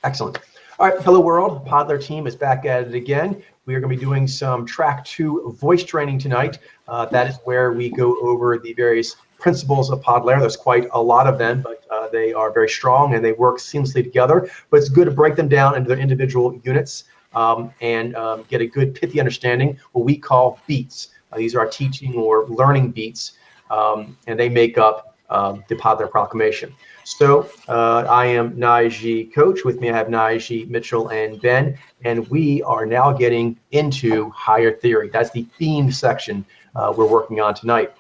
Excellent. All right, hello world. Podler team is back at it again. We are going to be doing some track 2 voice training tonight. That is where we go over the various principles of Podler. There's quite a lot of them, but they are very strong and they work seamlessly together. But it's good to break them down into their individual units and get a good pithy understanding, what we call beats. These are our teaching or learning beats, and they make up the Podler Proclamation. So I am Naji Coach. With me I have Naji, Mitchell, and Ben, and we are now getting into higher theory. That's the theme section we're working on tonight.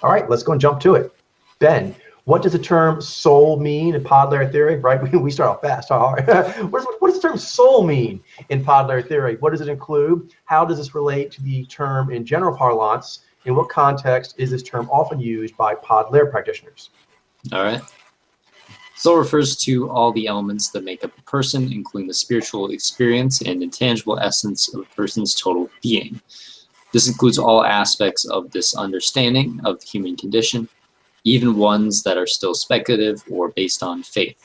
All right, let's go and jump to it. Ben, what does the term soul mean in Podler theory? Right, we start off fast. All right. What does the term soul mean in Podler theory? What does it include? How does this relate to the term in general parlance? In what context is this term often used by Podler practitioners? All right. Soul refers to all the elements that make up a person, including the spiritual experience and intangible essence of a person's total being. This includes all aspects of this understanding of the human condition, even ones that are still speculative or based on faith.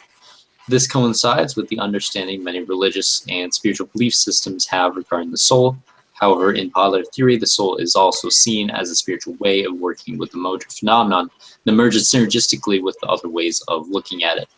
This coincides with the understanding many religious and spiritual belief systems have regarding the soul. However, in Podler theory, the soul is also seen as a spiritual way of working with the motor phenomenon that merges synergistically with the other ways of looking at it.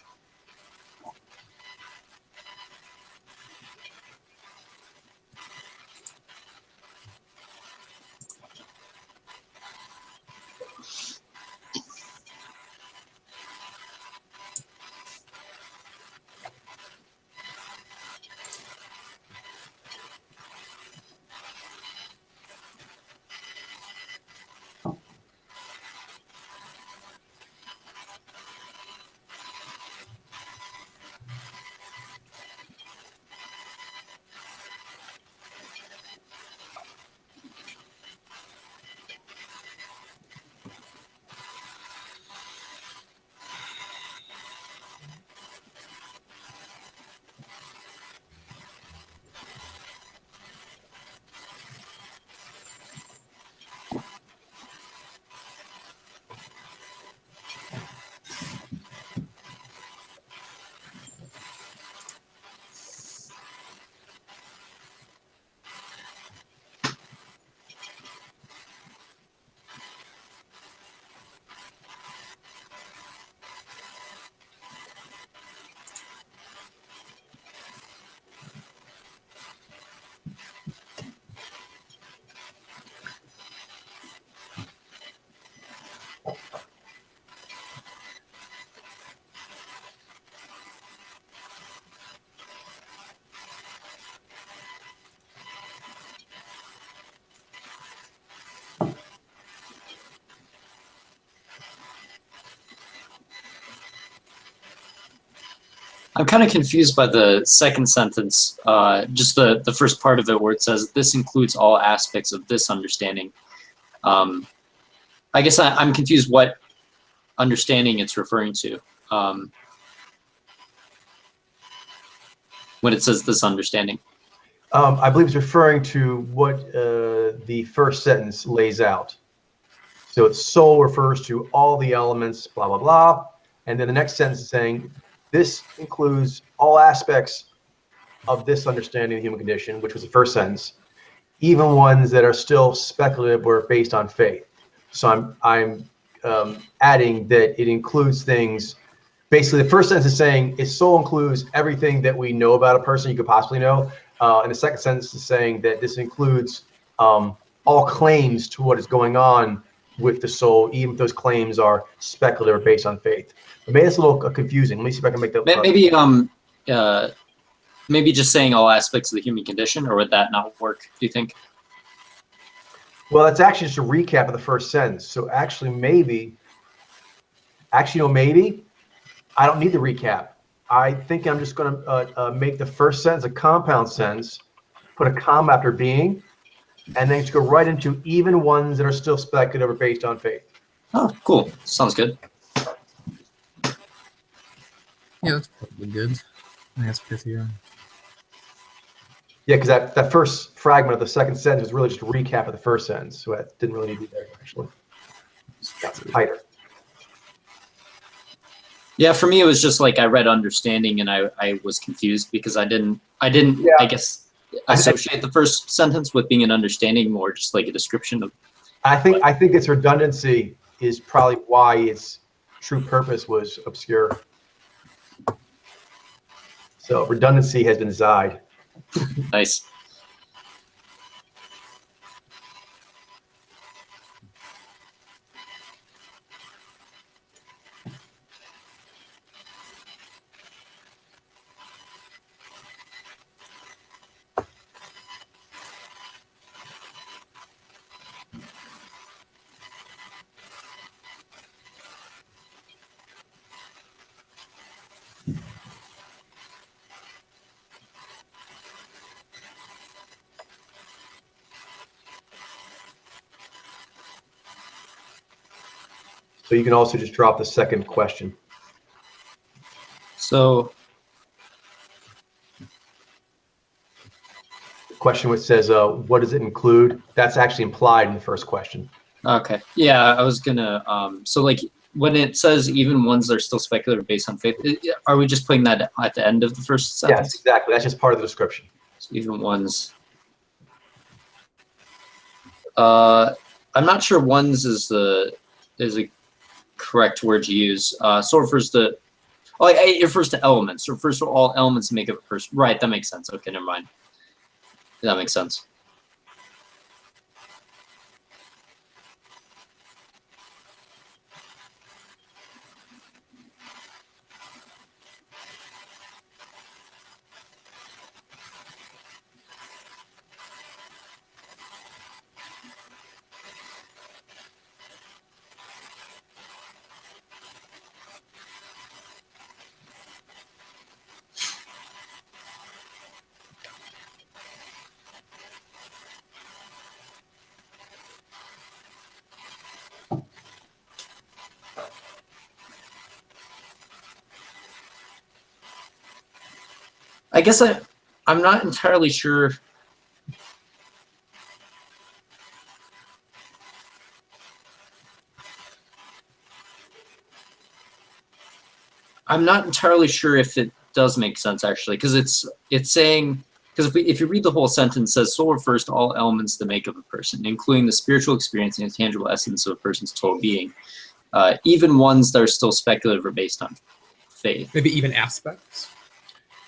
I'm kind of confused by the second sentence, just the first part of it where it says, this includes all aspects of this understanding. I guess I'm confused what understanding it's referring to when it says this understanding. I believe it's referring to what the first sentence lays out. So it's soul refers to all the elements, blah, blah, blah. And then the next sentence is saying, this includes all aspects of this understanding of the human condition, which was the first sentence, even ones that are still speculative or based on faith. So I'm adding that it includes things. Basically, the first sentence is saying its soul includes everything that we know about a person you could possibly know. And the second sentence is saying that this includes all claims to what is going on with the soul, even if those claims are speculative or based on faith. It made us a little confusing. Let me see if I can make that. Maybe just saying all aspects of the human condition, or would that not work, do you think? Well, that's actually just a recap of the first sentence. So actually, maybe I don't need the recap. I think I'm just going to make the first sentence a compound sentence, put a comma after being, and then just go right into even ones that are still speculative or based on faith. Oh, cool. Sounds good. Yeah, that's probably good. I think that's pithier. Yeah, because that first fragment of the second sentence was really just a recap of the first sentence, so it didn't really need to be there, actually. It's tighter. Yeah, for me it was just like I read understanding and I was confused because I didn't Yeah. I guess associate the first sentence with being an understanding, more just like a description of. I think its redundancy is probably why its true purpose was obscure. So redundancy has been Zide. Nice. So you can also just drop the second question. So The question which says, what does it include? That's actually implied in the first question. okay, yeah, I was gonna so like when it says even ones that are still speculative based on faith, are we just putting that at the end of the first sentence? Yes, exactly. That's just part of the description. So even ones. I'm not sure ones is a correct word to use. So it refers to, oh, it refers to elements. It refers to all elements that make up a person. Right, that makes sense. Okay, never mind. That makes sense. I guess I'm not entirely sure. I'm not entirely sure if it does make sense actually, because it's saying, because if you read the whole sentence, it says soul refers to all elements that make up a person, including the spiritual experience and intangible essence of a person's total being, even ones that are still speculative or based on faith. Maybe even aspects.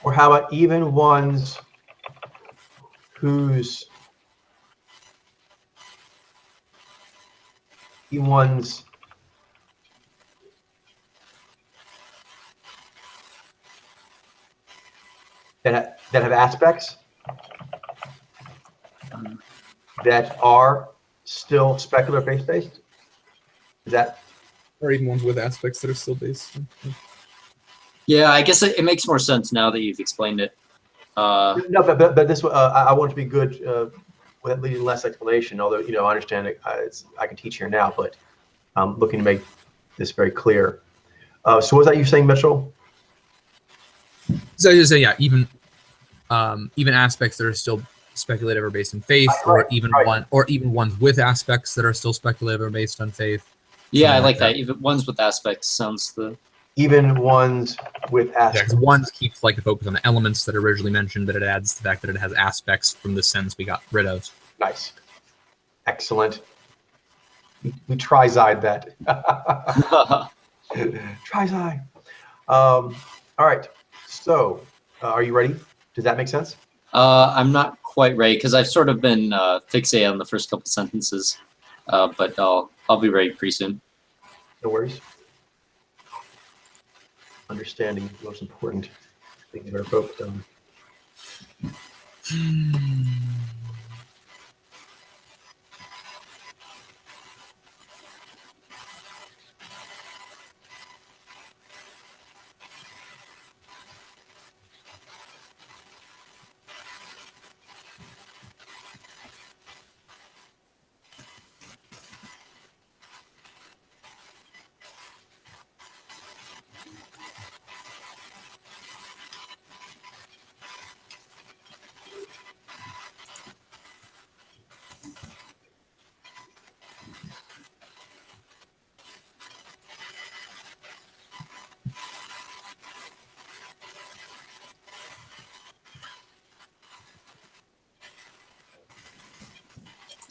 Or how about even ones whose even ones that have aspects that are still speculative faith-based? Is that? Or even ones with aspects that are still based. Yeah, I guess it makes more sense now that you've explained it. No, but this I want to be good with leading less explanation. Although I understand it, I can teach here now, but I'm looking to make this very clear. So what was that you saying, Mitchell? So I just say, yeah, even aspects that are still speculative or based on faith, Right, or even ones with aspects that are still speculative or based on faith. Yeah, I like that. Even ones with aspects sounds the. Even ones with Yeah, aspects. because ones keeps like the focus on the elements that are originally mentioned, but it adds the fact that it has aspects from the sense we got rid of. Nice. Excellent. We trizide that. Trizide. All right. So, are you ready? Does that make sense? I'm not quite ready because I've sort of been fixated on the first couple sentences, but I'll be ready pretty soon. No worries. Understanding is the most important thing that are focused on.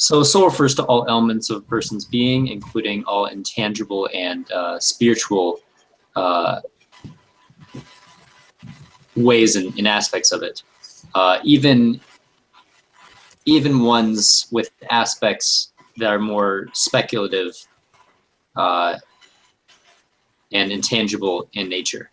So soul refers to all elements of a person's being, including all intangible and spiritual ways and aspects of it. Even ones with aspects that are more speculative and intangible in nature.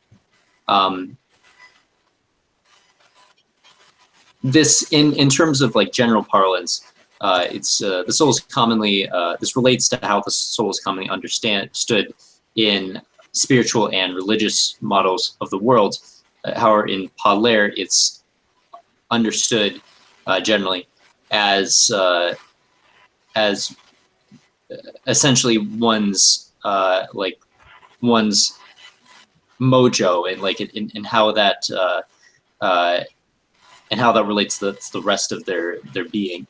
This, in terms of like general parlance, it's the soul is commonly this relates to how the soul is commonly understood in spiritual and religious models of the world. However, in Podlair, it's understood generally as essentially one's one's mojo, and like in how that and how that relates to the rest of their being.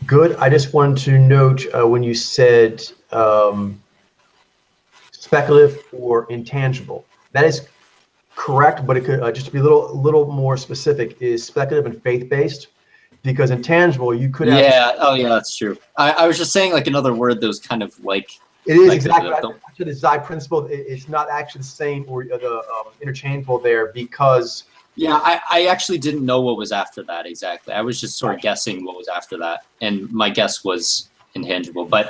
Good. I just wanted to note when you said speculative or intangible, that is correct, but it could just to be a little more specific, is speculative and faith-based, because intangible you could have. Yeah. Oh, yeah, that's true. I was just saying like another word that was kind of like. It is like exactly to the Xi principle. It's not actually the same or the interchangeable there, because. Yeah, I actually didn't know what was after that exactly. I was just sort of guessing what was after that, and my guess was intangible, but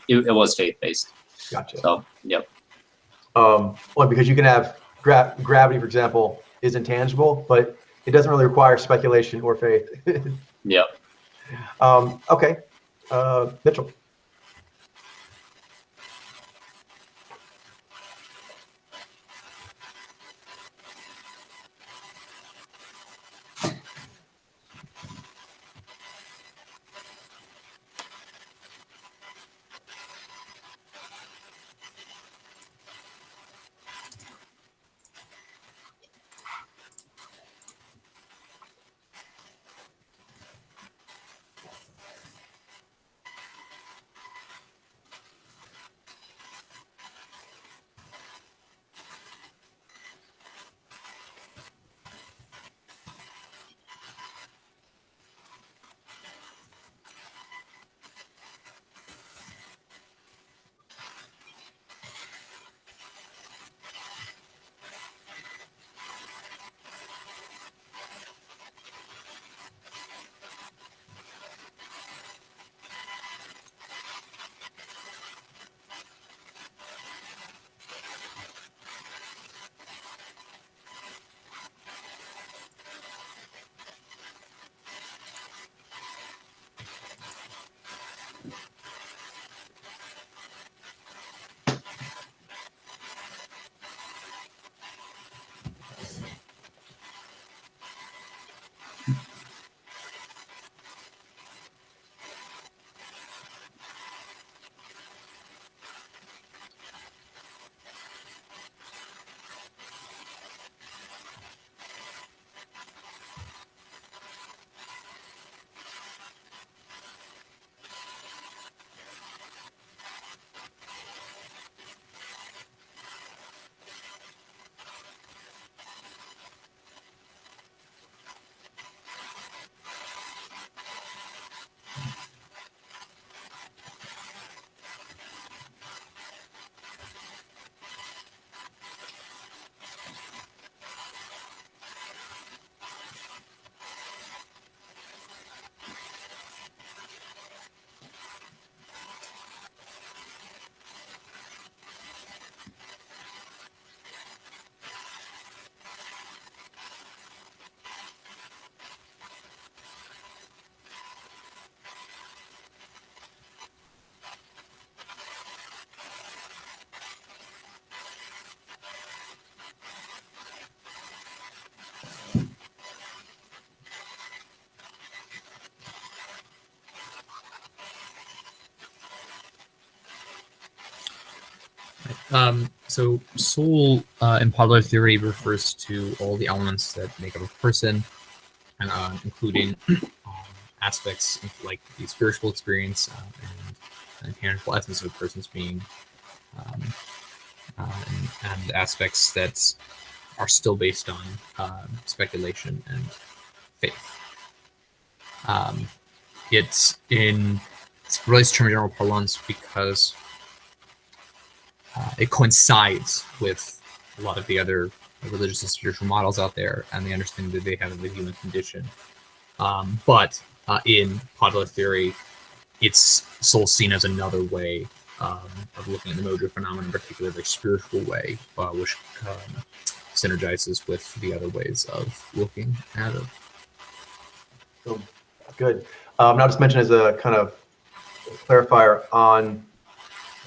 it was faith-based. Gotcha. So, yep. Well, because you can have gravity, for example, is intangible, but it doesn't really require speculation or faith. Yep. Okay, Mitchell. So soul in Podlair theory refers to all the elements that make up a person, and including aspects like the spiritual experience and intangible essence of a person's being, and aspects that are still based on speculation and faith. It's relates to general parlance because it coincides with a lot of the other religious and spiritual models out there and the understanding that they have of the human condition. But in Podler theory, it's soul seen as another way of looking at the mojo phenomenon, in particular, a very spiritual way, which synergizes with the other ways of looking at it. So, good. Now, just mention as a kind of clarifier on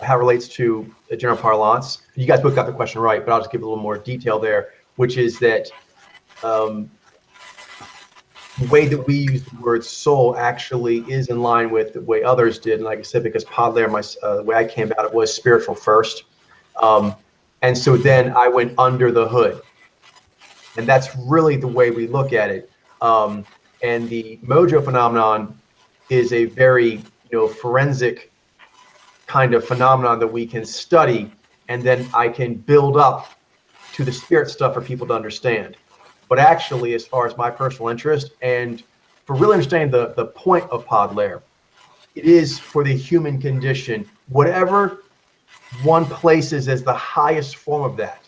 how it relates to general parlance. You guys both got the question right, but I'll just give a little more detail there, which is that the way that we use the word soul actually is in line with the way others did. And like I said, because Podler, the way I came about it was spiritual first. And so then I went under the hood. And that's really the way we look at it. And the mojo phenomenon is a very forensic kind of phenomenon that we can study, and then I can build up to the spirit stuff for people to understand. But actually, as far as my personal interest, and for really understanding the point of Podler, it is for the human condition, whatever one places as the highest form of that.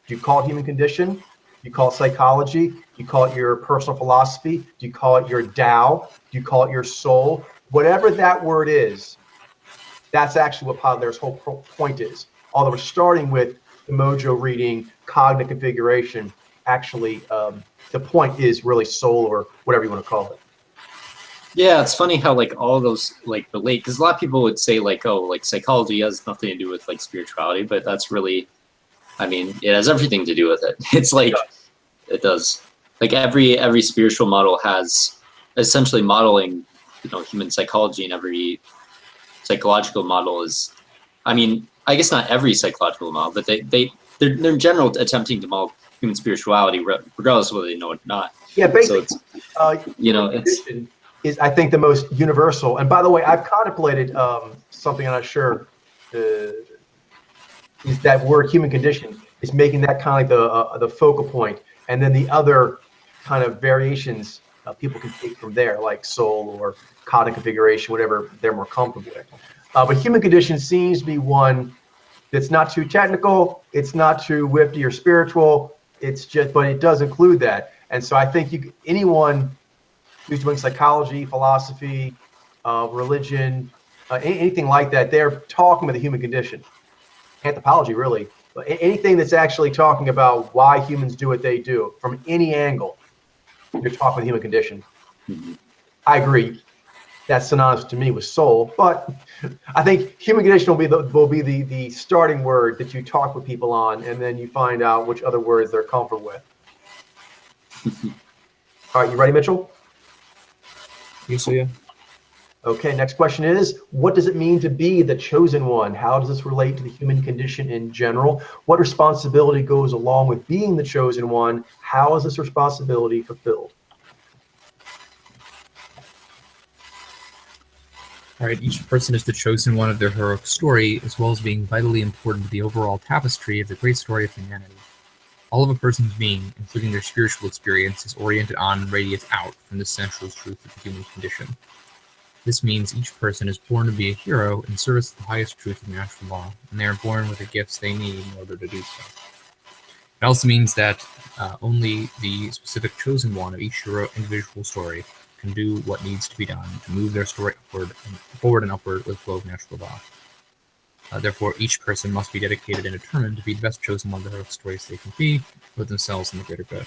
Do you call it human condition? Do you call it psychology? Do you call it your personal philosophy? Do you call it your Tao? Do you call it your soul? Whatever that word is, that's actually what Podler's whole point is. Although we're starting with the mojo reading, cognitive configuration, actually the point is really soul, or whatever you want to call it. Yeah, it's funny how like all those like relate, because a lot of people would say like, oh, like psychology has nothing to do with like spirituality, but that's really, I mean, it has everything to do with it. It's like it does. Like every spiritual model has essentially modeling, human psychology, and every psychological model is, I mean, I guess not every psychological model, but they're in general attempting to model human spirituality, regardless of whether they know it or not. Yeah, basically, so it's, is I think the most universal. And by the way, I've contemplated something I'm not sure is that word human condition is making that kind of like the focal point, and then the other kind of variations people can take from there, like soul or cognitive configuration, whatever they're more comfortable with. But human condition seems to be one that's not too technical, it's not too whiffy or spiritual, it's just, but it does include that. And so I think anyone who's doing psychology, philosophy, religion, anything like that, they're talking about the human condition. Anthropology, really. But anything that's actually talking about why humans do what they do from any angle, you're talking about the human condition. I agree. That's synonymous to me with soul, but I think human condition will be the starting word that you talk with people on, and then you find out which other words they're comfortable with. All right, you ready, Mitchell? Yes, so yeah. Okay, next question is, what does it mean to be the chosen one? How does this relate to the human condition in general? What responsibility goes along with being the chosen one? How is this responsibility fulfilled? All right, each person is the chosen one of their heroic story, as well as being vitally important to the overall tapestry of the great story of humanity. All of a person's being, including their spiritual experience, is oriented on and radiates out from the central truth of the human condition. This means each person is born to be a hero in service of the highest truth of natural law, and they are born with the gifts they need in order to do so. It also means that only the specific chosen one of each individual story can do what needs to be done to move their story forward and upward with the flow of natural law. Therefore, each person must be dedicated and determined to be the best chosen one of the heroic stories they can be, with themselves and the greater good.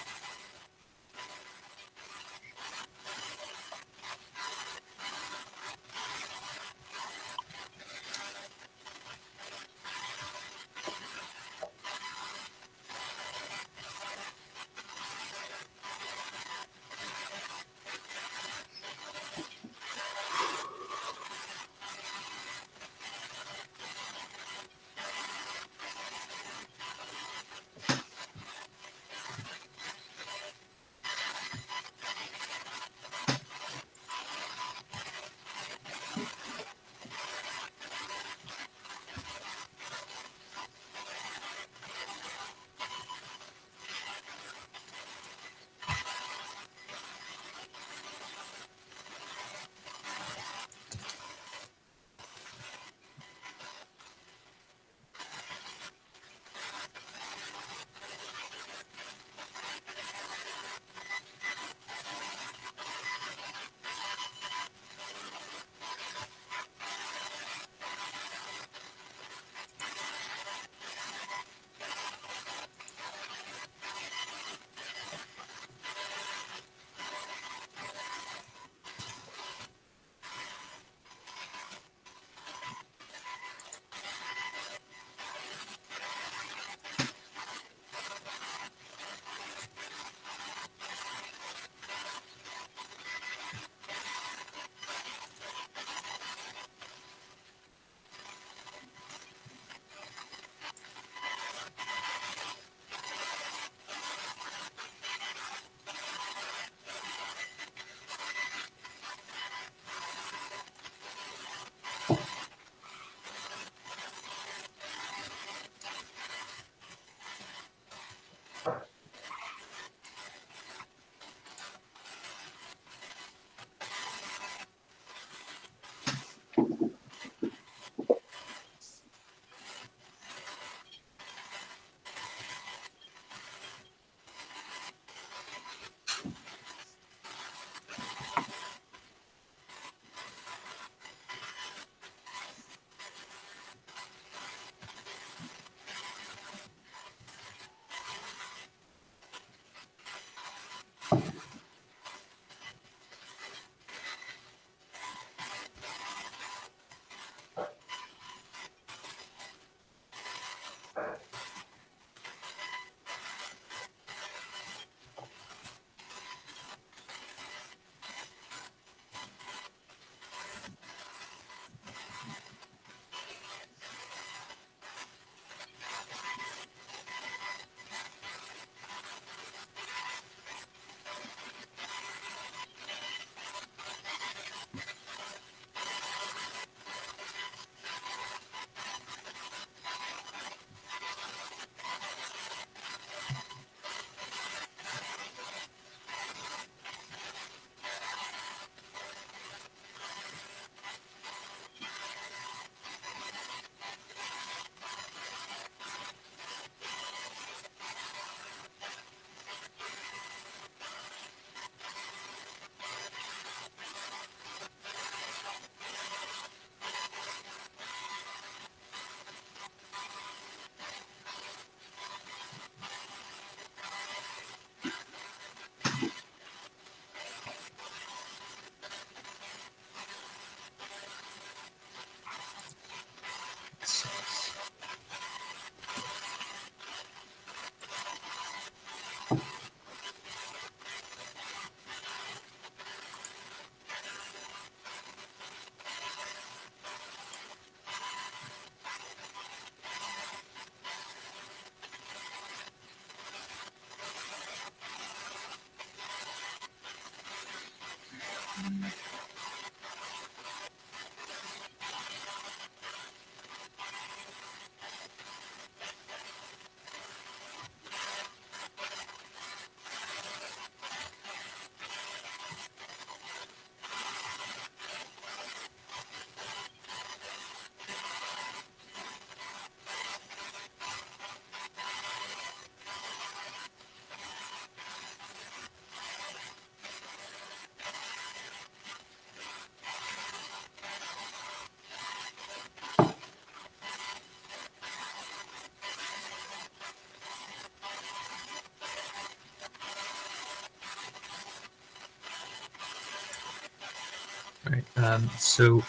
All right. So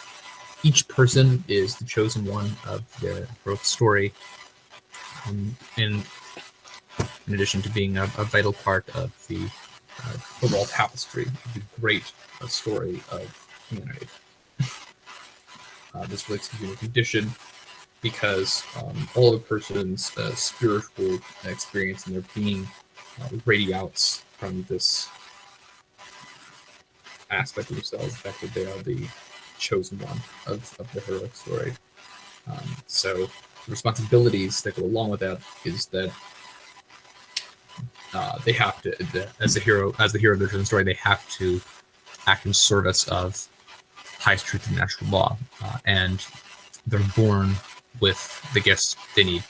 each person is the chosen one of the heroic story, in addition to being a vital part of the overall tapestry, the great story of humanity. This relates to human condition because all of a person's spiritual experience and their being radiates from this aspect of themselves, the fact that they are the chosen one of the heroic story. So the responsibilities that go along with that is that they have to, as the hero of the chosen story, they have to act in service of highest truth and natural law, and they're born with the gifts they need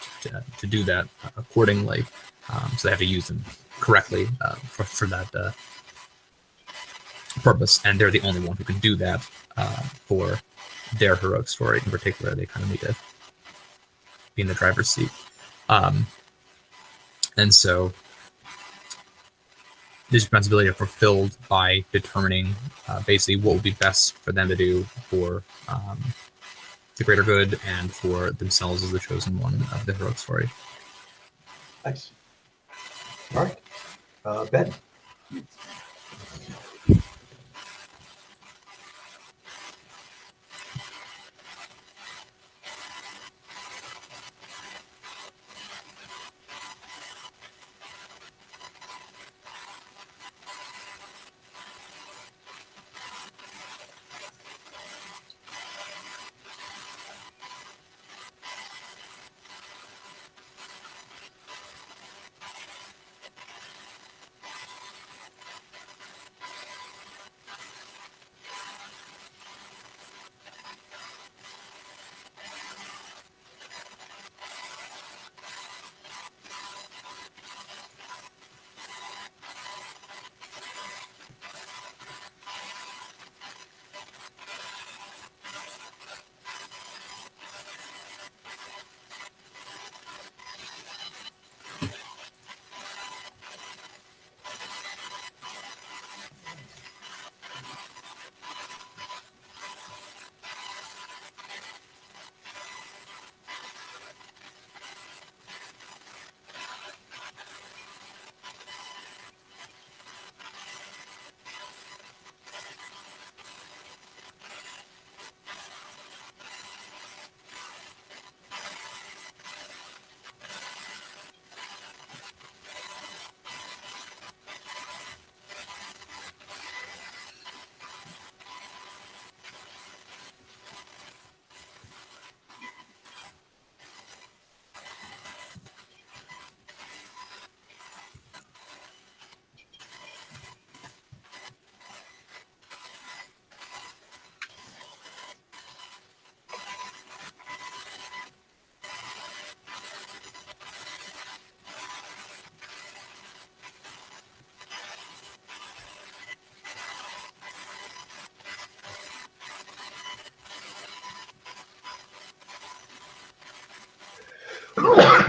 to do that accordingly. So they have to use them correctly for that purpose, and they're the only one who can do that for their heroic story in particular. They kind of need to be in the driver's seat, and so these responsibilities are fulfilled by determining basically what would be best for them to do for the greater good and for themselves as the chosen one of the heroic story. Nice. All right. Ben.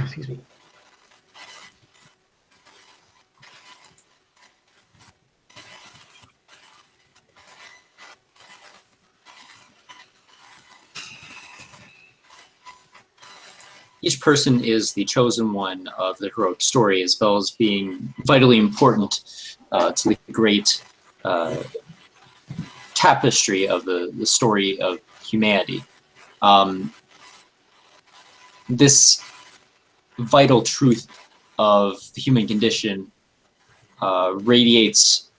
Excuse me. Each person is the chosen one of the heroic story, as well as being vitally important to the great tapestry of the story of humanity. This vital truth of the human condition radiates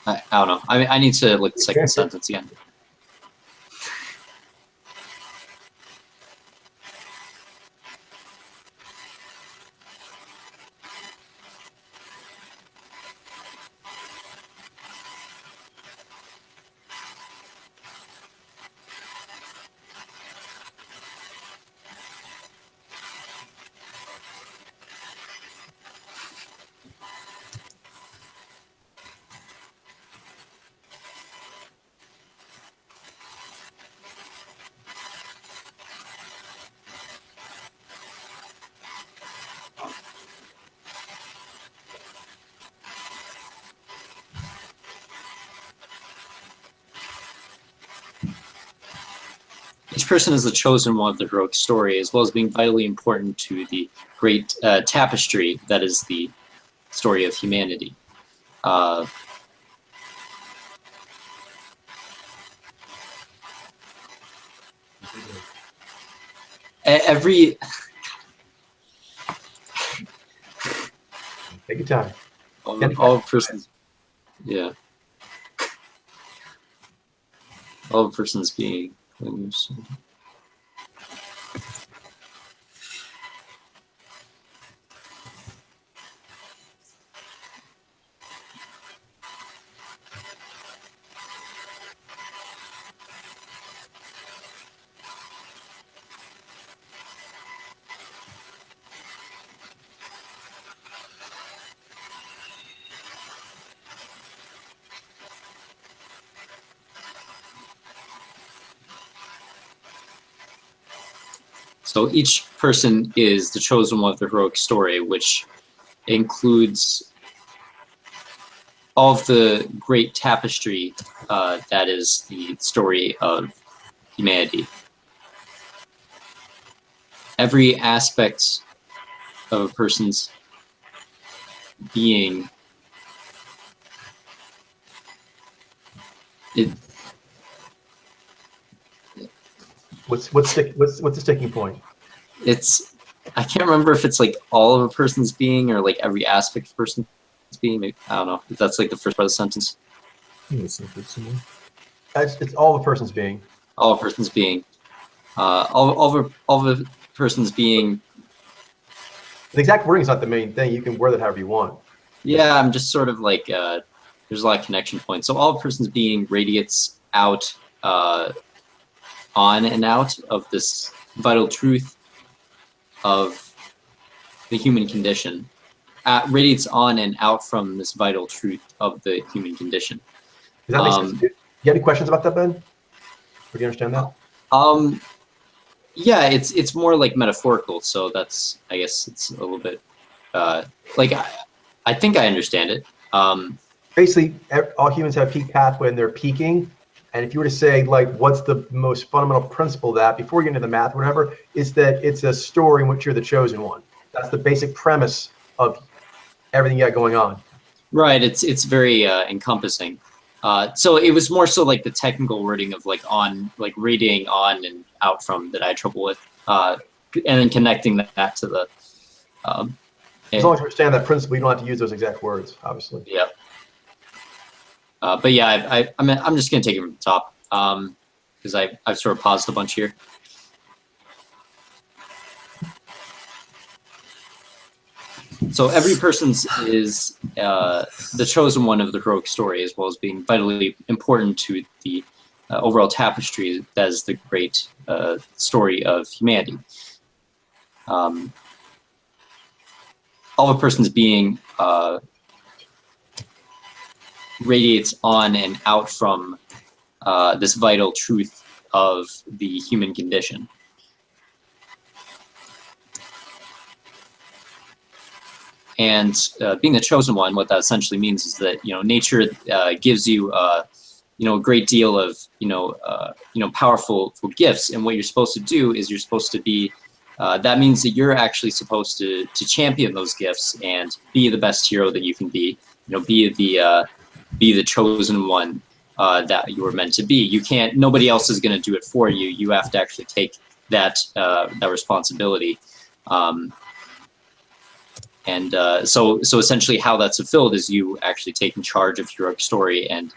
I don't know. I need to look at the second sentence again. Each person is the chosen one of the heroic story, as well as being vitally important to the great tapestry that is the story of humanity. Every Take your time. all persons, yeah, all persons being. So each person is the chosen one of the heroic story, which includes all of the great tapestry that is the story of humanity. Every aspect of a person's being, What's the sticking point? it's, I can't remember if it's like all of a person's being or like every aspect of a person's being. Maybe, I don't know if that's like the first part of the sentence. It's all the person's being. All of a person's being. All of a person's being. The exact wording is not the main thing. You can word it however you want. Yeah, I'm just sort of like, there's a lot of connection points. So all of a person's being radiates out, on and out of this vital truth of the human condition. Radiates on and out from this vital truth of the human condition. Does that make sense? Do you have any questions about that, Ben? Or do you understand that? Yeah, it's more like metaphorical. So that's, I guess it's a little bit like I think I understand it. Basically, all humans have a peak pathway and they're peaking. And if you were to say, like, what's the most fundamental principle of that, before you get into the math, whatever, is that it's a story in which you're the chosen one. That's the basic premise of everything you got going on. Right. It's very encompassing. So it was more so like the technical wording of like on, like radiating on and out from that I had trouble with, and then connecting that to the. As long as you understand that principle, you don't have to use those exact words, obviously. Yeah. But yeah, I'm just gonna take it from the top because I've sort of paused a bunch here. So every person's is the chosen one of the heroic story, as well as being vitally important to the overall tapestry that is the great story of humanity. All a person's being radiates on and out from this vital truth of the human condition. And being the chosen one, what that essentially means is that nature gives you a great deal of powerful gifts, and what you're supposed to do is you're supposed to be. That means that you're actually supposed to champion those gifts and be the best hero that you can be. Be the chosen one that you were meant to be. You can't. Nobody else is going to do it for you. You have to actually take that responsibility. so essentially how that's fulfilled is you actually taking charge of your story and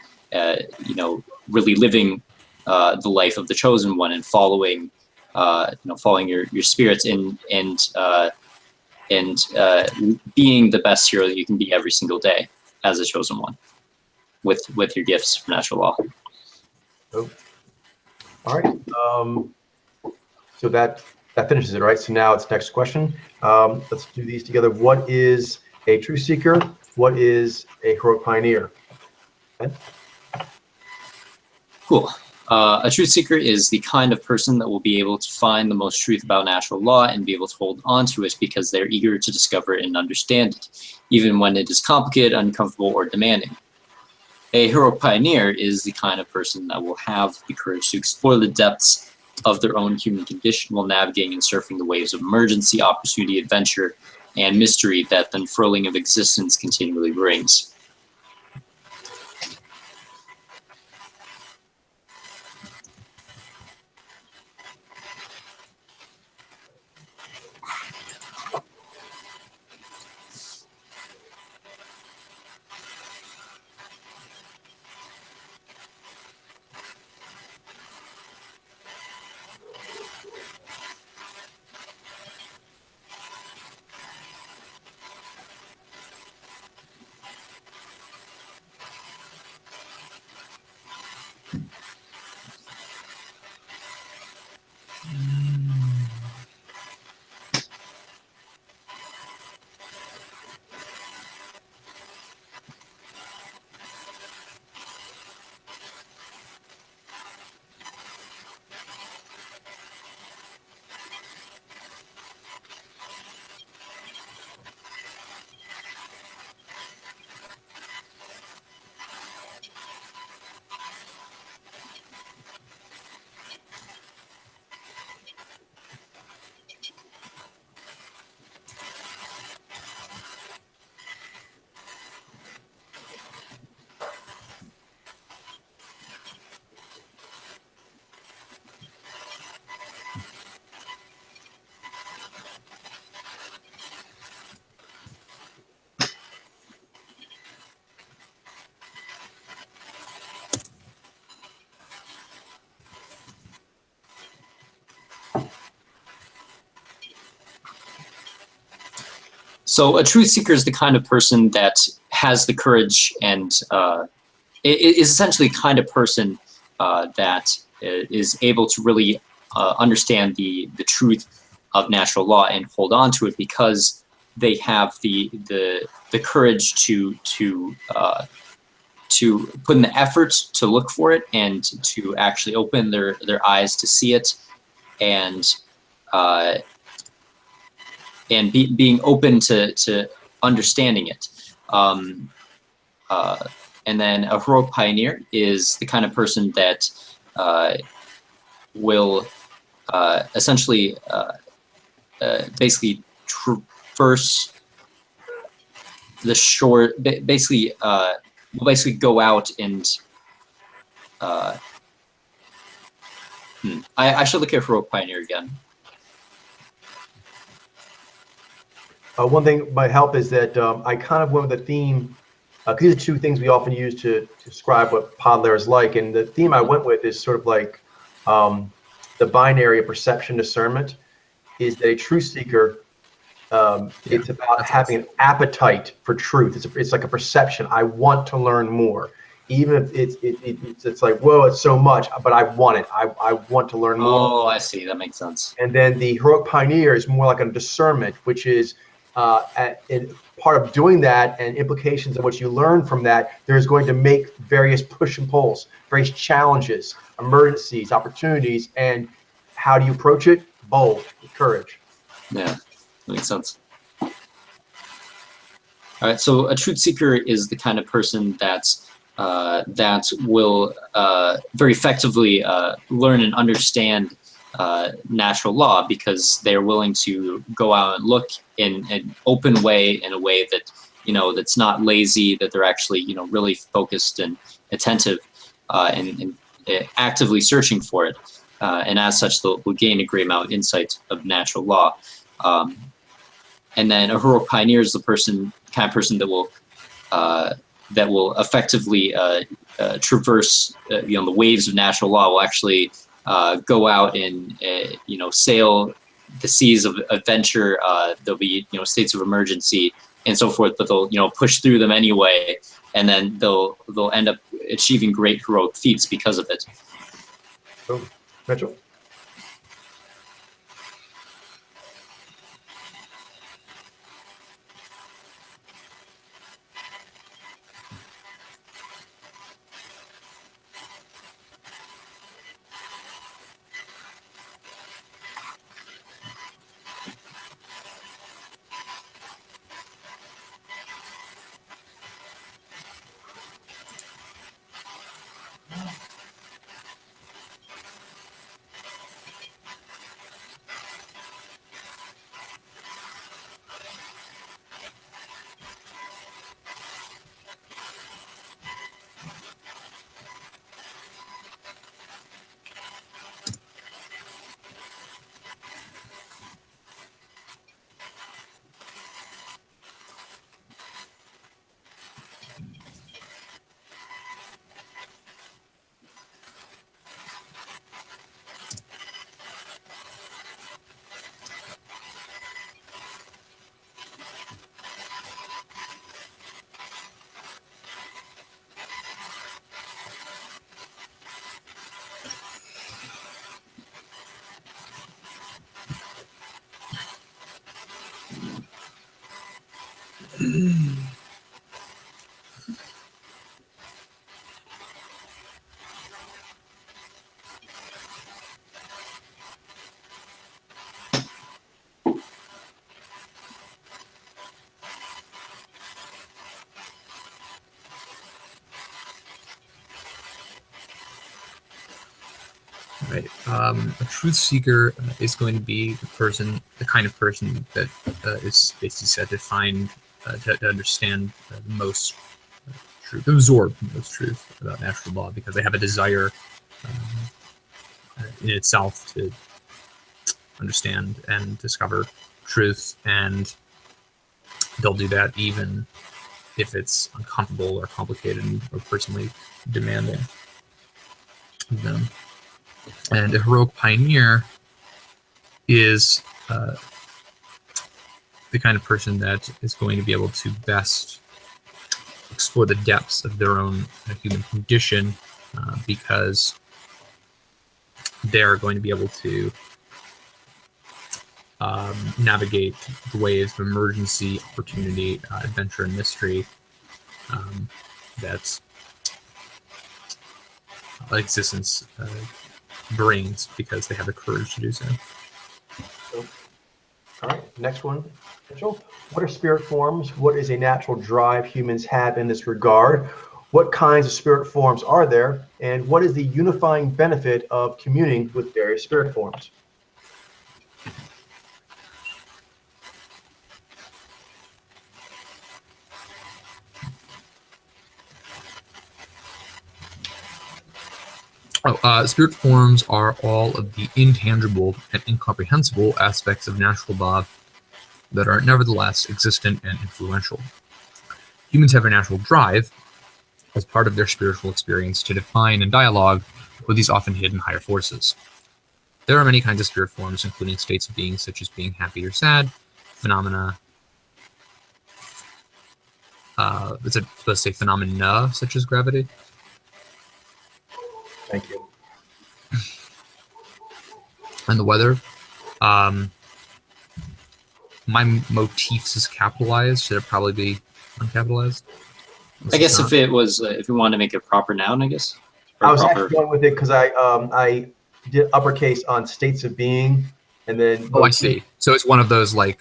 really living the life of the chosen one and following following your spirits and being the best hero that you can be every single day as a chosen one with your gifts from natural law. Oh. All right. So that finishes it, right? So now it's next question. Let's do these together. What is a truth seeker? What is a heroic pioneer? Ben? Cool. A truth seeker is the kind of person that will be able to find the most truth about natural law and be able to hold on to it because they're eager to discover and understand it, even when it is complicated, uncomfortable, or demanding. A heroic pioneer is the kind of person that will have the courage to explore the depths of their own human condition while navigating and surfing the waves of emergency, opportunity, adventure, and mystery that the unfurling of existence continually brings. So a truth seeker is the kind of person that has the courage and is essentially the kind of person that is able to really understand the truth of natural law and hold on to it because they have the courage to put in the effort to look for it and to actually open their eyes to see it and being open to understanding it. And then a heroic pioneer is the kind of person that will essentially basically traverse the shore, basically will basically go out and I should look at heroic pioneer again. One thing might help is that I kind of went with the theme, because these are two things we often use to describe what Podlair is like, and the theme I went with is sort of like the binary of perception discernment, is that a truth seeker, it's about having an appetite for truth. It's like a perception. I want to learn more. Even if it's like, whoa, it's so much, but I want it. I want to learn more. Oh, I see. That makes sense. And then the heroic pioneer is more like a discernment, which is part of doing that and implications of what you learn from that. There's going to make various push and pulls, various challenges, emergencies, opportunities, and how do you approach it? Bold, with courage. Yeah, makes sense. All right, so a truth seeker is the kind of person that's that will very effectively learn and understand natural law because they're willing to go out and look in an open way, in a way that that's not lazy, that they're actually really focused and attentive and actively searching for it, and as such they'll gain a great amount of insight of natural law. And then a heroic pioneer is the kind of person that will effectively traverse the waves of natural law. Will actually go out and sail the seas of adventure. There'll be states of emergency and so forth, but they'll push through them anyway, and then they'll end up achieving great heroic feats because of it. So, Mitchell. Right. A truth seeker is going to be the kind of person that is basically said to find, to understand the most truth, absorb the most truth about natural law, because they have a desire in itself to understand and discover truth, and they'll do that even if it's uncomfortable or complicated or personally demanding of them. And a heroic pioneer is the kind of person that is going to be able to best explore the depths of their own human condition, because they're going to be able to navigate the waves of emergency, opportunity, adventure, and mystery that existence brings, because they have the courage to do so. All right, next one, Mitchell. What are spirit forms? What is a natural drive humans have in this regard? What kinds of spirit forms are there? And what is the unifying benefit of communing with various spirit forms? Spirit forms are all of the intangible and incomprehensible aspects of natural law that are nevertheless existent and influential. Humans have a natural drive, as part of their spiritual experience, to define and dialogue with these often hidden higher forces. There are many kinds of spirit forms, including states of being such as being happy or sad, phenomena, is it supposed to say phenomena such as gravity? Thank you. And the weather. My motifs is capitalized. Should it probably be uncapitalized? I guess if it was, if we wanted to make it a proper noun, I guess. I was actually going with it because I did uppercase on states of being, and then. Oh, I see. So it's one of those like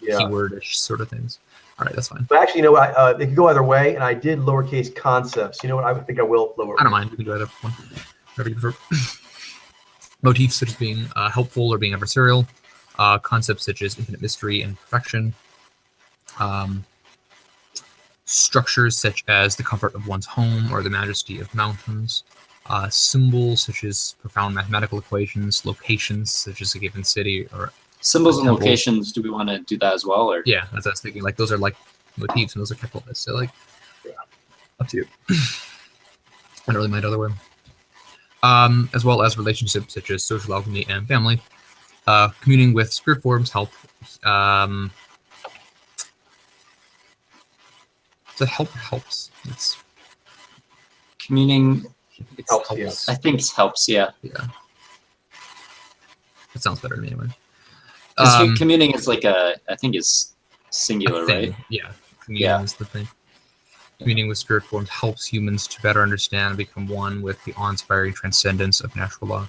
Yeah. keyword-ish sort of things. All right, that's fine. But actually, you know what? It could go either way, and I did lowercase concepts. You know what? I think I will lower. I don't mind. You can do either one. Whatever you prefer. Motifs such as being helpful or being adversarial. Concepts such as infinite mystery and perfection. Structures such as the comfort of one's home or the majesty of mountains. Symbols such as profound mathematical equations. Locations such as a given city or Symbols and temple. locations, do we want to do that as well? Or Yeah, as I was thinking, like those are like motifs and those are templates. So like, up to you. I don't really mind either way. As well as relationships such as social alchemy and family. Communing with spirit forms help. So helps. It's communing, Helps, yes. I think it helps, yeah. yeah. It sounds better to me anyway. 'Cause communing is like I think is singular, a thing. right? Yeah, communing is the thing. Communing with spirit forms helps humans to better understand and become one with the awe-inspiring transcendence of natural law.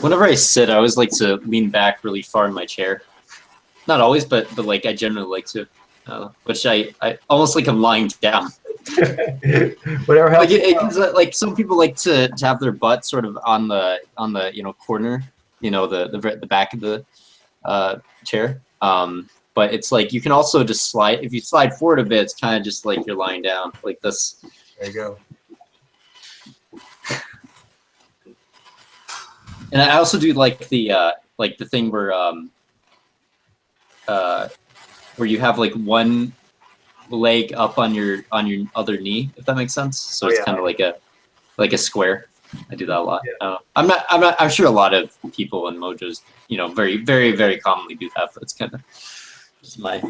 Whenever I sit, I always like to lean back really far in my chair. Not always, but like I generally like to, which I almost like I'm lying down. Whatever helps. Like some people like to have their butt sort of on the corner, the back of the chair. But it's like you can also just slide. If you slide forward a bit, it's kind of just like you're lying down like this. There you go. And I also do like the thing where you have like one leg up on your other knee, if that makes sense. So it's kind of like a square. I do that a lot. Yeah. I'm sure a lot of people in Mojos, very, very, very commonly do that, but it's kind of just my.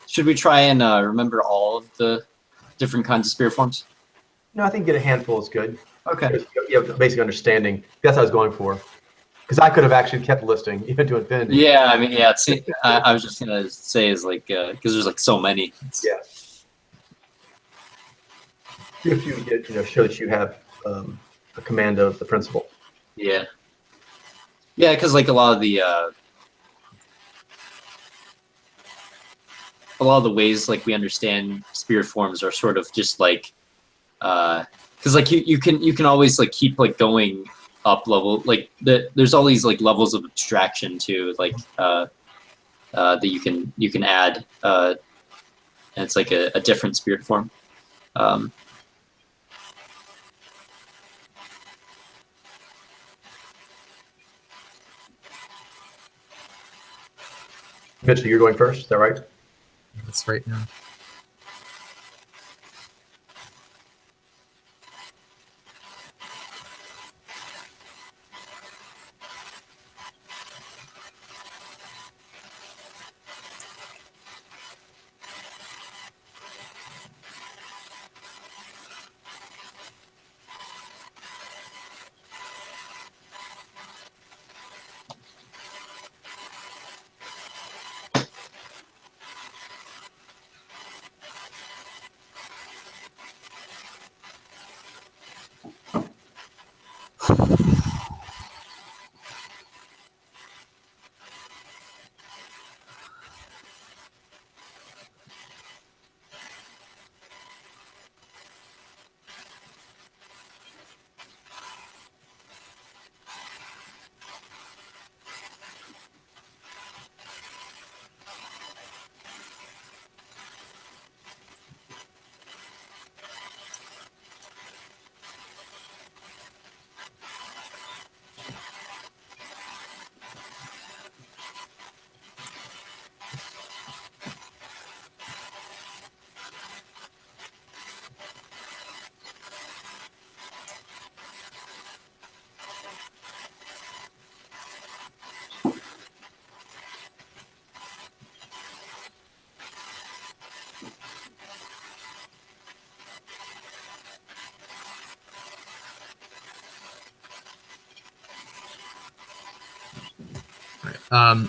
Should we try and remember all of the different kinds of spirit forms? No, I think get a handful is good. Okay. You have a basic understanding. That's what I was going for. Because I could have actually kept listing even to infinity. Yeah, I mean, yeah. I was just gonna say is like because there's like so many. Yeah. If you get, show that you have a command of the principle. Yeah. Yeah, because like a lot of the ways like we understand spirit forms are sort of just like because like you can always like keep like going up level, like there's all these like levels of abstraction too, like that you can add and it's like a different spirit form. Mitchell, you're going first, is that right? That's right now.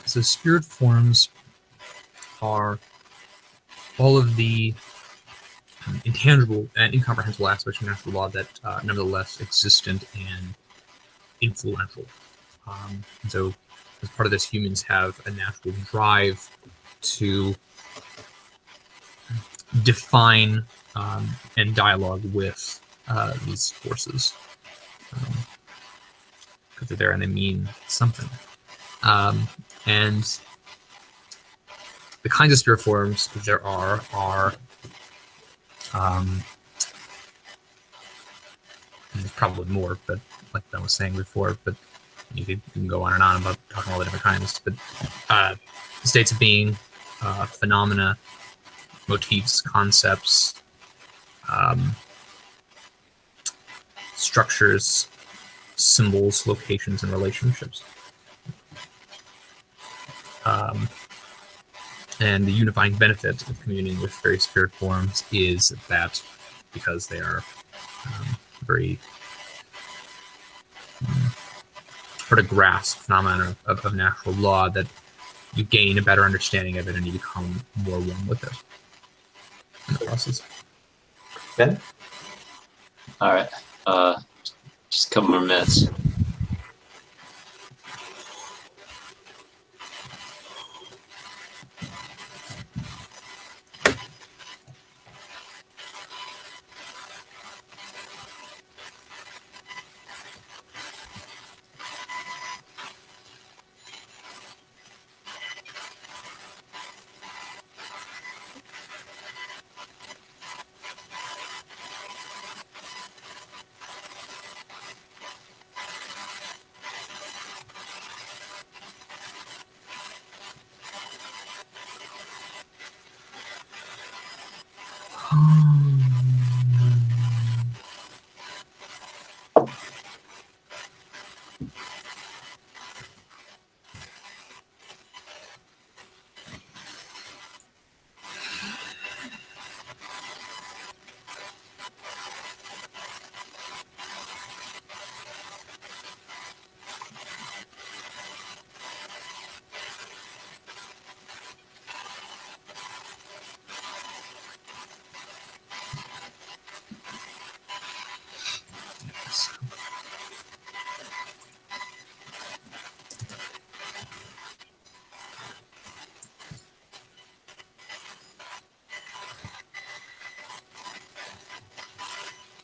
So spirit forms are all of the intangible and incomprehensible aspects of natural law that nevertheless existent and influential. And so as part of this, humans have a natural drive to define and dialogue with these forces. Because they're there and they mean something. And the kinds of spirit forms there are there's probably more, but like I was saying before, but you can go on and on about talking all the different kinds. But states of being, phenomena, motifs, concepts, structures, symbols, locations, and relationships. And the unifying benefit of communing with various spirit forms is that because they are very hard to grasp phenomena of natural law, that you gain a better understanding of it and you become more one with it in the process. Ben? All right. Just a couple more minutes.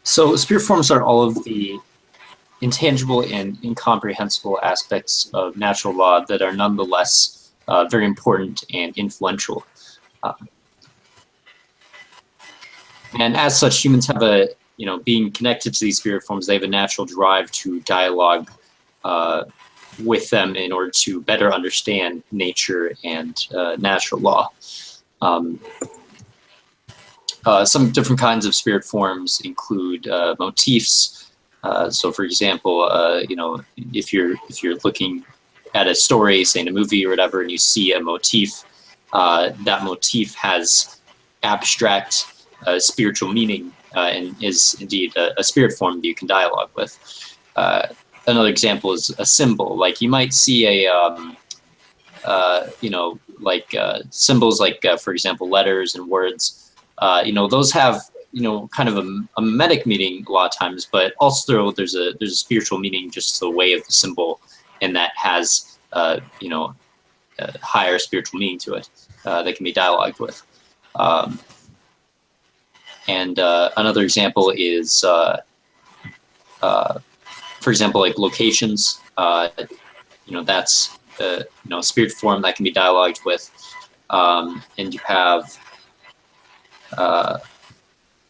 So spirit forms are all of the intangible and incomprehensible aspects of natural law that are nonetheless very important and influential. And as such, humans have a, being connected to these spirit forms, they have a natural drive to dialogue with them in order to better understand nature and natural law. Some different kinds of spirit forms include motifs. So, for example, if you're looking at a story, say in a movie or whatever, and you see a motif, that motif has abstract spiritual meaning and is indeed a spirit form that you can dialogue with. Another example is a symbol. Like you might see symbols like, for example, letters and words. Those have kind of a mimetic meaning a lot of times, but also there's a spiritual meaning just to the way of the symbol, and that has a higher spiritual meaning to it that can be dialogued with. And another example is, for example, like locations. That's a spirit form that can be dialogued with, and you have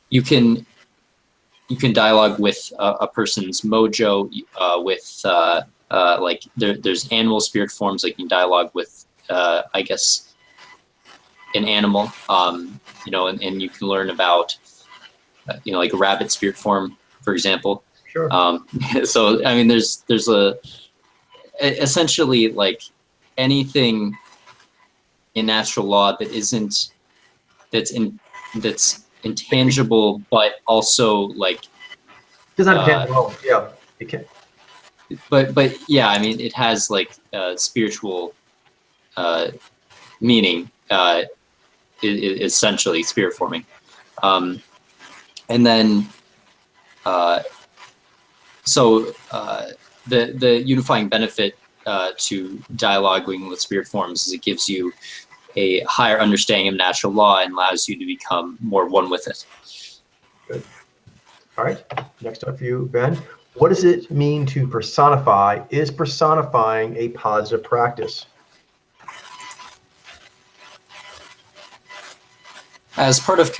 you can dialogue with a person's mojo, with like there's animal spirit forms, like you can dialogue with I guess an animal, and you can learn about like a rabbit spirit form, for example. Sure. So I mean, there's essentially like anything in natural law that isn't that's intangible, but also like Doesn't have tangible. Yeah, it can. But yeah, I mean, it has like spiritual meaning. Essentially spirit forming, and then the unifying benefit to dialoguing with spirit forms is it gives you a higher understanding of natural law and allows you to become more one with it. Good. All right. Next up for you, Ben. What does it mean to personify? Is personifying a positive practice? As part of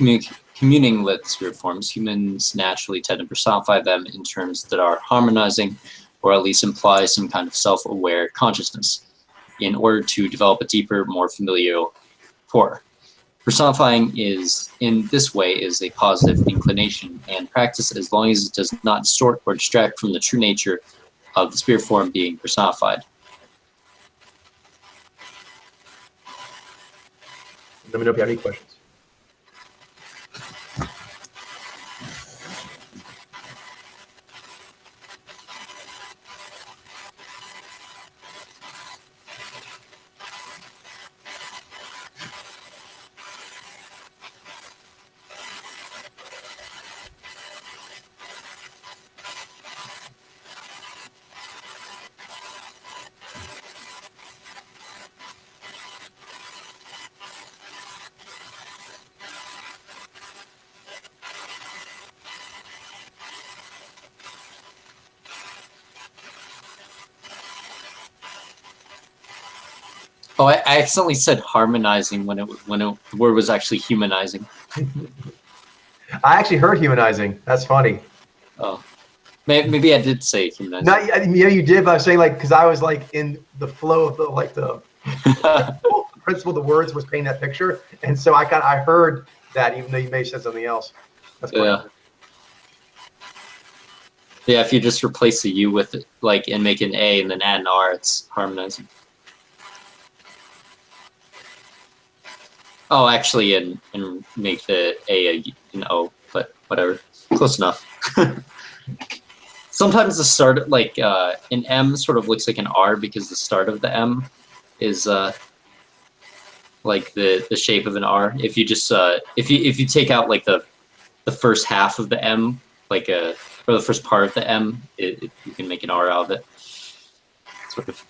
communing with spirit forms, humans naturally tend to personify them in terms that are harmonizing, or at least imply some kind of self-aware consciousness, in order to develop a deeper, more familial core. Personifying in this way is a positive inclination and practice as long as it does not distort or distract from the true nature of the spirit form being personified. Let me know if you have any questions. Oh, I accidentally said harmonizing when the word was actually humanizing. I actually heard humanizing. That's funny. Oh, maybe I did say humanizing. No, yeah, you did, but I was saying like because I was like in the flow of the principle of the words was painting that picture, and so I heard that even though you may have said something else. That's funny. Yeah. Yeah, if you just replace the U with it, like, and make an A and then add an R, it's harmonizing. Oh, actually, and make the A an O, but whatever, close enough. Sometimes the start, like an M, sort of looks like an R because the start of the M is like the shape of an R. If you just if you take out like the first half of the M, like or the first part of the M, you can make an R out of it. Sort of.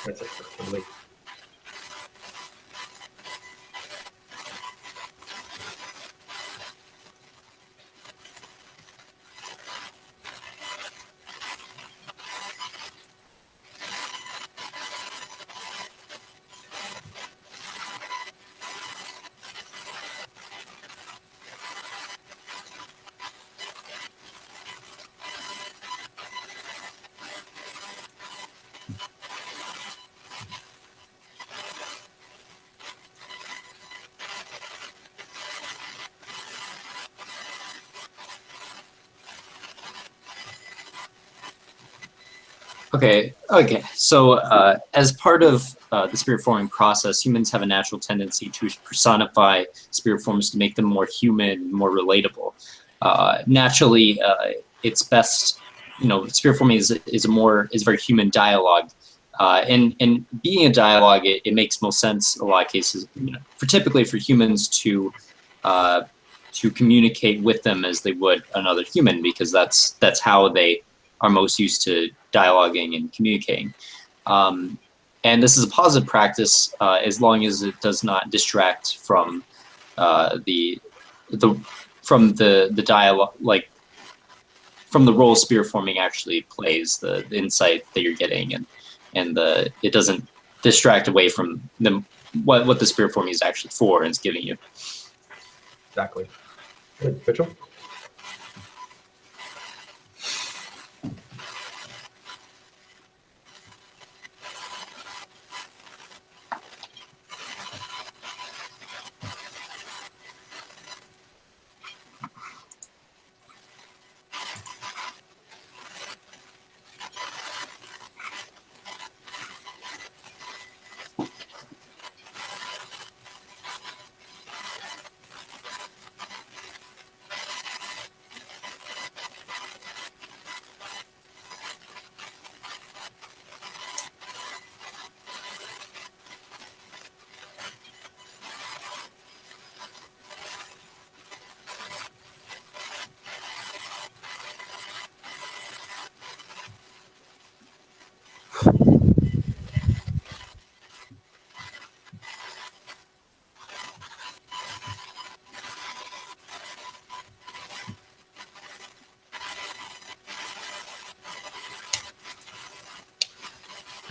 That's it for me. Okay. So, as part of the spirit forming process, humans have a natural tendency to personify spirit forms to make them more human, more relatable. Naturally, it's best, spirit forming is a very human dialogue. And being a dialogue, it makes most sense in a lot of cases, typically for humans to communicate with them as they would another human, because that's how they are most used to dialoguing and communicating. And this is a positive practice as long as it does not distract from the dialogue, like from the role spirit forming actually plays, the insight that you're getting, and it doesn't distract away from what the spirit forming is actually for and is giving you. Exactly. Good. Mitchell?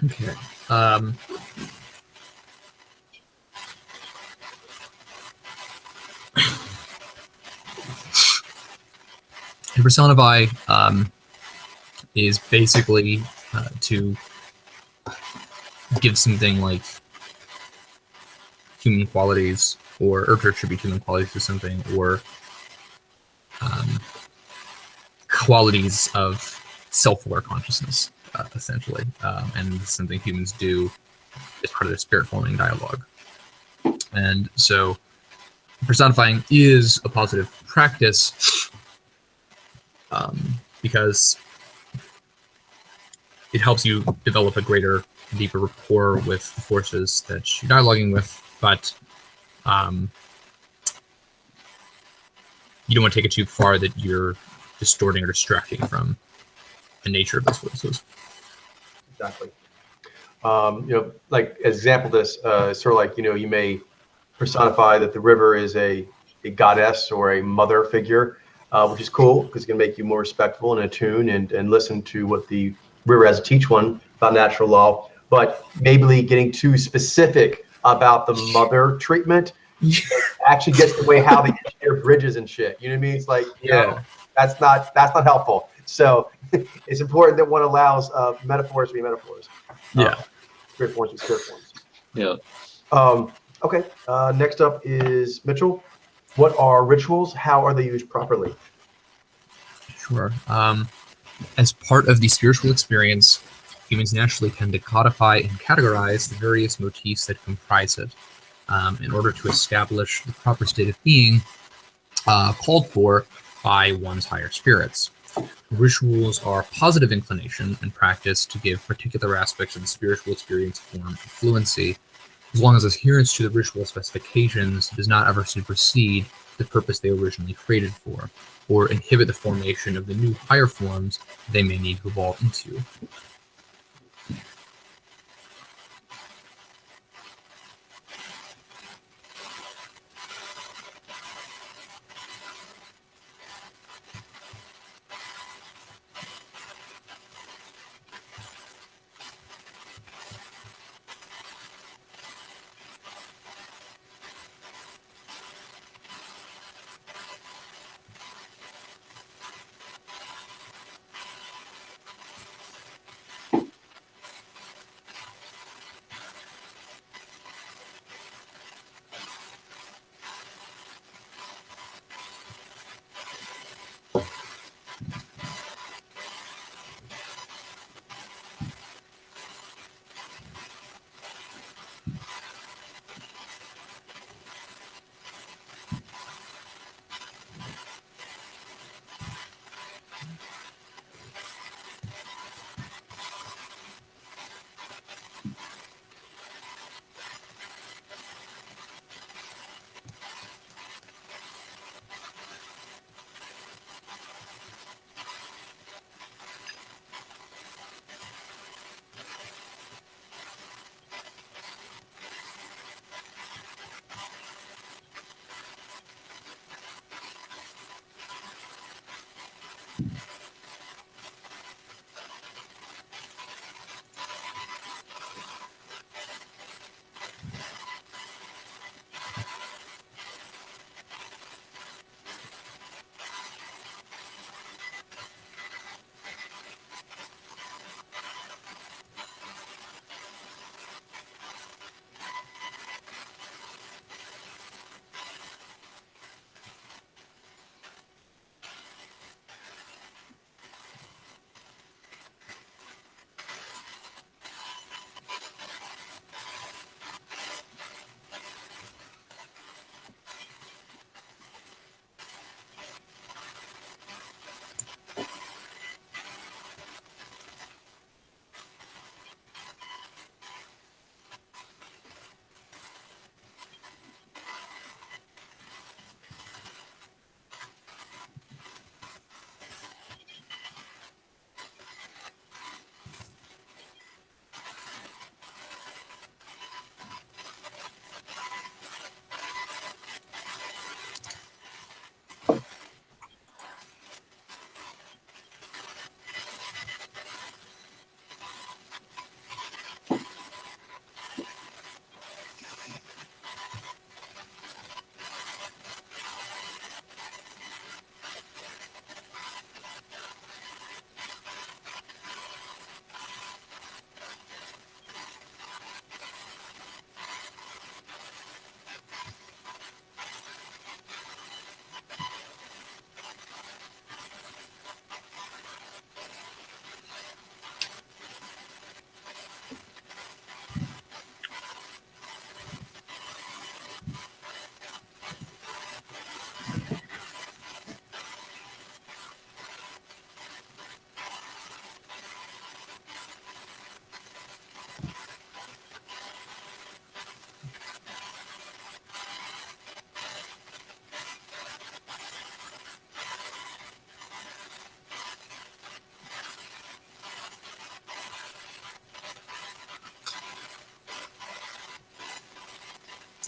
Okay. And personify is basically to give something like human qualities, or to attribute human qualities to something, or qualities of self-aware consciousness, essentially. And this is something humans do as part of their spirit forming dialogue. And so personifying is a positive practice because it helps you develop a greater, deeper rapport with the forces that you're dialoguing with, but you don't want to take it too far that you're distorting or distracting from the nature of those forces. Exactly. Like as example, of this sort of like, you may personify that the river is a goddess or a mother figure, which is cool because it can make you more respectful and attuned and listen to what the river has to teach one about natural law. But maybe getting too specific about the mother treatment actually gets in the way how they engineer bridges and shit. You know what I mean? It's like, that's not helpful. So it's important that one allows metaphors to be metaphors. Spirit forms to spirit forms. Yeah. Okay. Next up is Mitchell. What are rituals? How are they used properly? Sure. As part of the spiritual experience, humans naturally tend to codify and categorize the various motifs that comprise it in order to establish the proper state of being called for by one's higher spirits. Rituals are positive inclination and practice to give particular aspects of the spiritual experience form and fluency, as long as adherence to the ritual specifications does not ever supersede the purpose they originally created for, or inhibit the formation of the new higher forms they may need to evolve into.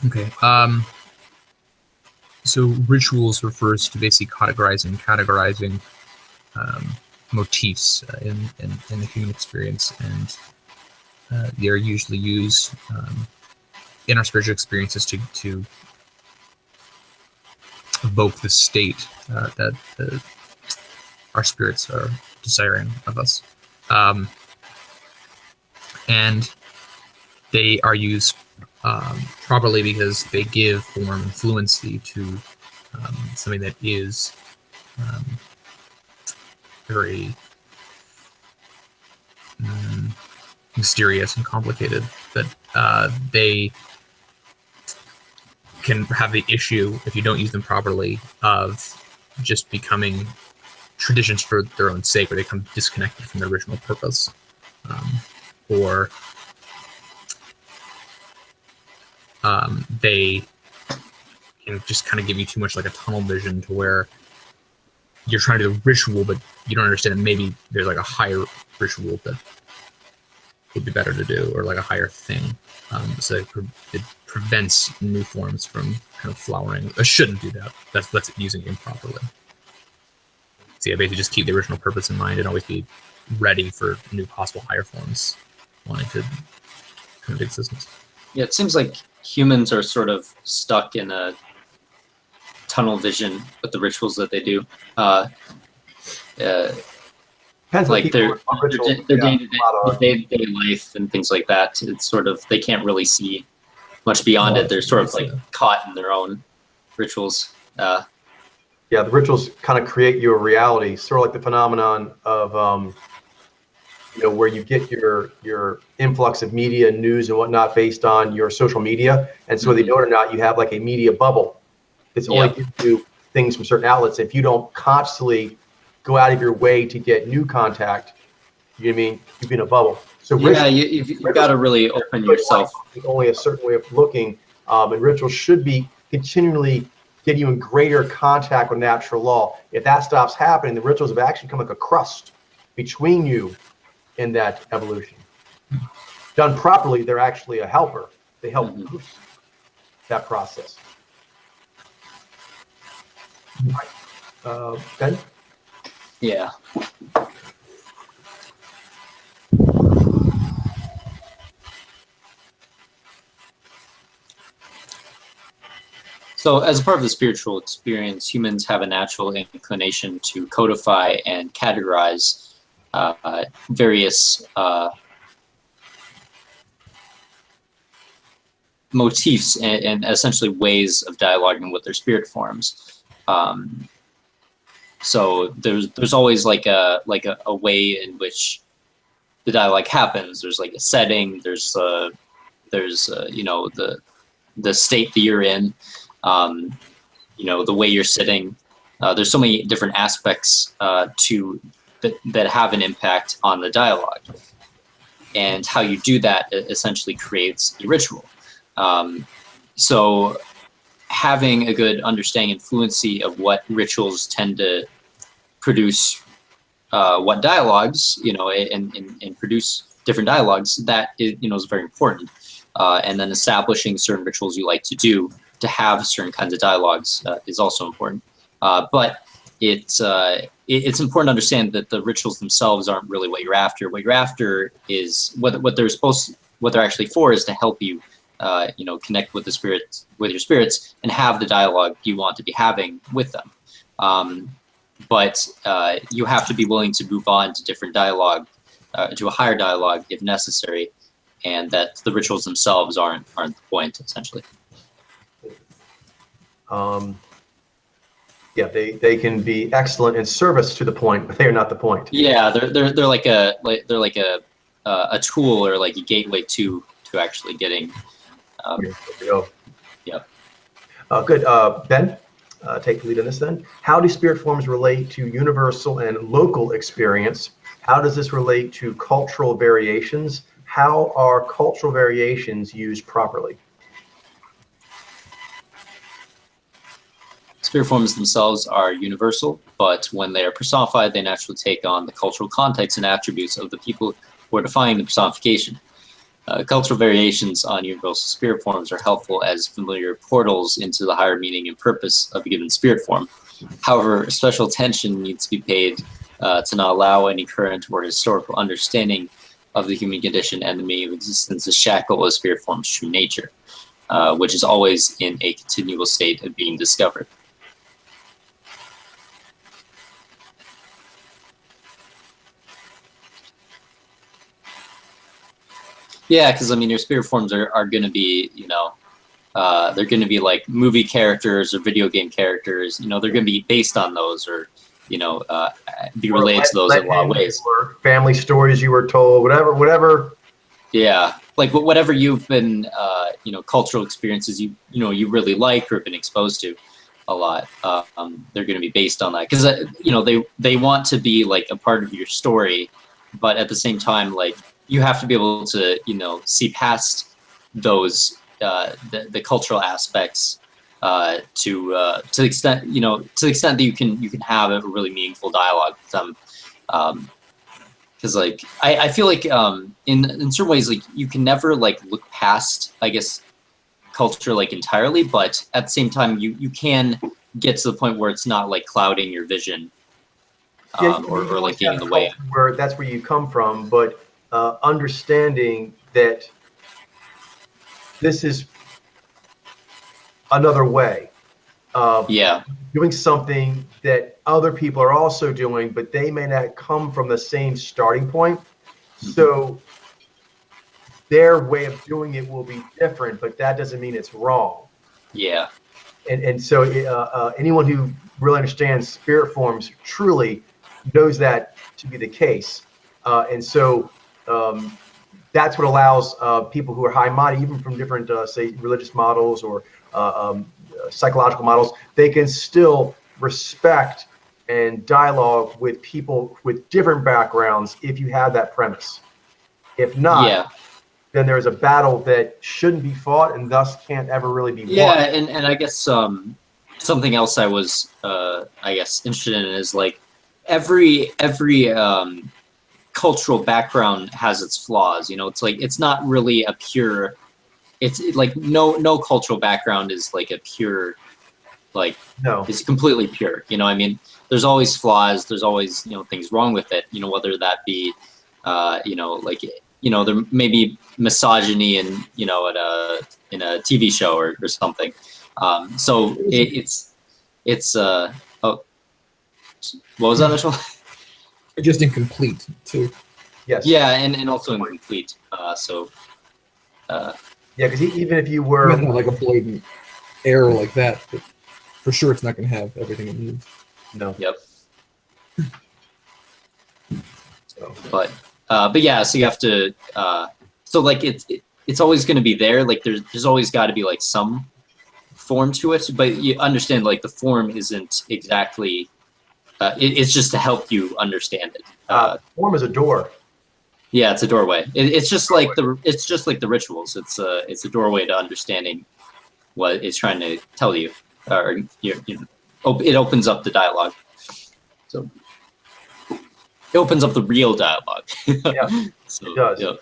Okay. So rituals refers to basically categorizing motifs in the human experience, and they are usually used in our spiritual experiences to evoke the state that our spirits are desiring of us. And they are used properly because they give form and fluency to something that is very mysterious and complicated. That they can have the issue, if you don't use them properly, of just becoming traditions for their own sake, where they become disconnected from their original purpose, or they can just kind of give you too much like a tunnel vision, to where you're trying to do a ritual, but you don't understand that maybe there's like a higher ritual that would be better to do, or like a higher thing. So it prevents new forms from kind of flowering. It shouldn't do that. That's using it improperly. So yeah, basically just keep the original purpose in mind and always be ready for new possible higher forms wanting to come into existence. Yeah, it seems like humans are sort of stuck in a tunnel vision with the rituals that they do. Like their day-to-day life and things like that. It's sort of, they can't really see much beyond it. They're sort of like caught in their own rituals. Yeah, the rituals kind of create your reality, sort of like the phenomenon of where you get your influx of media, news, and whatnot based on your social media, and so whether you know it or not, you have like a media bubble. It's only gives you things from certain outlets. If you don't constantly go out of your way to get new contact, you know what I mean, you've been in a bubble. So yeah, you've got to really open yourself. Only a certain way of looking, and rituals should be continually get you in greater contact with natural law. If that stops happening, the rituals have actually become like a crust between you in that evolution. Done properly, they're actually a helper. They help boost that process. Ben? Yeah. So as a part of the spiritual experience, humans have a natural inclination to codify and categorize various motifs and essentially ways of dialoguing with their spirit forms. So there's always like a way in which the dialogue happens. There's like a setting. There's you know, the state that you're in. You know, the way you're sitting. There's so many different aspects that have an impact on the dialogue, and how you do that essentially creates a ritual. So having a good understanding and fluency of what rituals tend to produce, what dialogues, you know, and produce different dialogues, that is, you know, is very important. And then establishing certain rituals you like to do to have certain kinds of dialogues is also important. But it's important to understand that the rituals themselves aren't really what you're after. What you're after is what they're actually for is to help you, you know, connect with your spirits, and have the dialogue you want to be having with them. But you have to be willing to move on to different dialogue, to a higher dialogue if necessary, and that the rituals themselves aren't the point, essentially. Yeah, they can be excellent in service to the point, but they are not the point. Yeah, they're like a tool, or like a gateway to actually getting. There we go. Yep. Good. Ben, take the lead on this then. How do spirit forms relate to universal and local experience? How does this relate to cultural variations? How are cultural variations used properly? Spirit forms themselves are universal, but when they are personified, they naturally take on the cultural context and attributes of the people who are defining the personification. Cultural variations on universal spirit forms are helpful as familiar portals into the higher meaning and purpose of a given spirit form. However, special attention needs to be paid to not allow any current or historical understanding of the human condition and the meaning of existence to shackle a spirit form's true nature, which is always in a continual state of being discovered. Yeah, because I mean, your spirit forms are going to be, they're going to be like movie characters or video game characters. They're going to be based on those, or be related to those in a lot of ways. Or family stories you were told, whatever. Yeah, like whatever you've been, cultural experiences you really like or been exposed to a lot. They're going to be based on that because they want to be like a part of your story, but at the same time, like you have to be able to see past those the cultural aspects to the extent that you can have a really meaningful dialogue with them. Because like I feel like in certain ways, like you can never like look past, I guess, culture like entirely, but at the same time you can get to the point where it's not like clouding your vision or like getting in the way. Where that's where you come from, but understanding that this is another way of doing something that other people are also doing, but they may not come from the same starting point. Mm-hmm. So their way of doing it will be different, but that doesn't mean it's wrong. Yeah. And so anyone who really understands spirit forms truly knows that to be the case. And so that's what allows people who are high-minded, even from different, say, religious models or psychological models, they can still respect and dialogue with people with different backgrounds if you have that premise. If not, then there's a battle that shouldn't be fought and thus can't ever really be won. Yeah, and I guess something else I was interested in is like every cultural background has its flaws. It's like it's not really a pure. It's like no cultural background is like a pure, like no. It's completely pure. I mean, there's always flaws. There's always things wrong with it. Whether that be, there may be misogyny in in a TV show or something. So it's what was that, Mitchell? Just incomplete too. Yes. Yeah, and also incomplete. Yeah, because even if you were not like a blatant error like that, but for sure it's not going to have everything it needs. No. Yep. But yeah, so you have to. So like it's always going to be there. Like there's always got to be like some form to it, but you understand like the form isn't exactly. It's just to help you understand it. Form is a door. Yeah, it's a doorway. It's just like the rituals. It's a doorway to understanding what it's trying to tell you, or it opens up the dialogue. So it opens up the real dialogue. Yeah, so, it does. Yeah.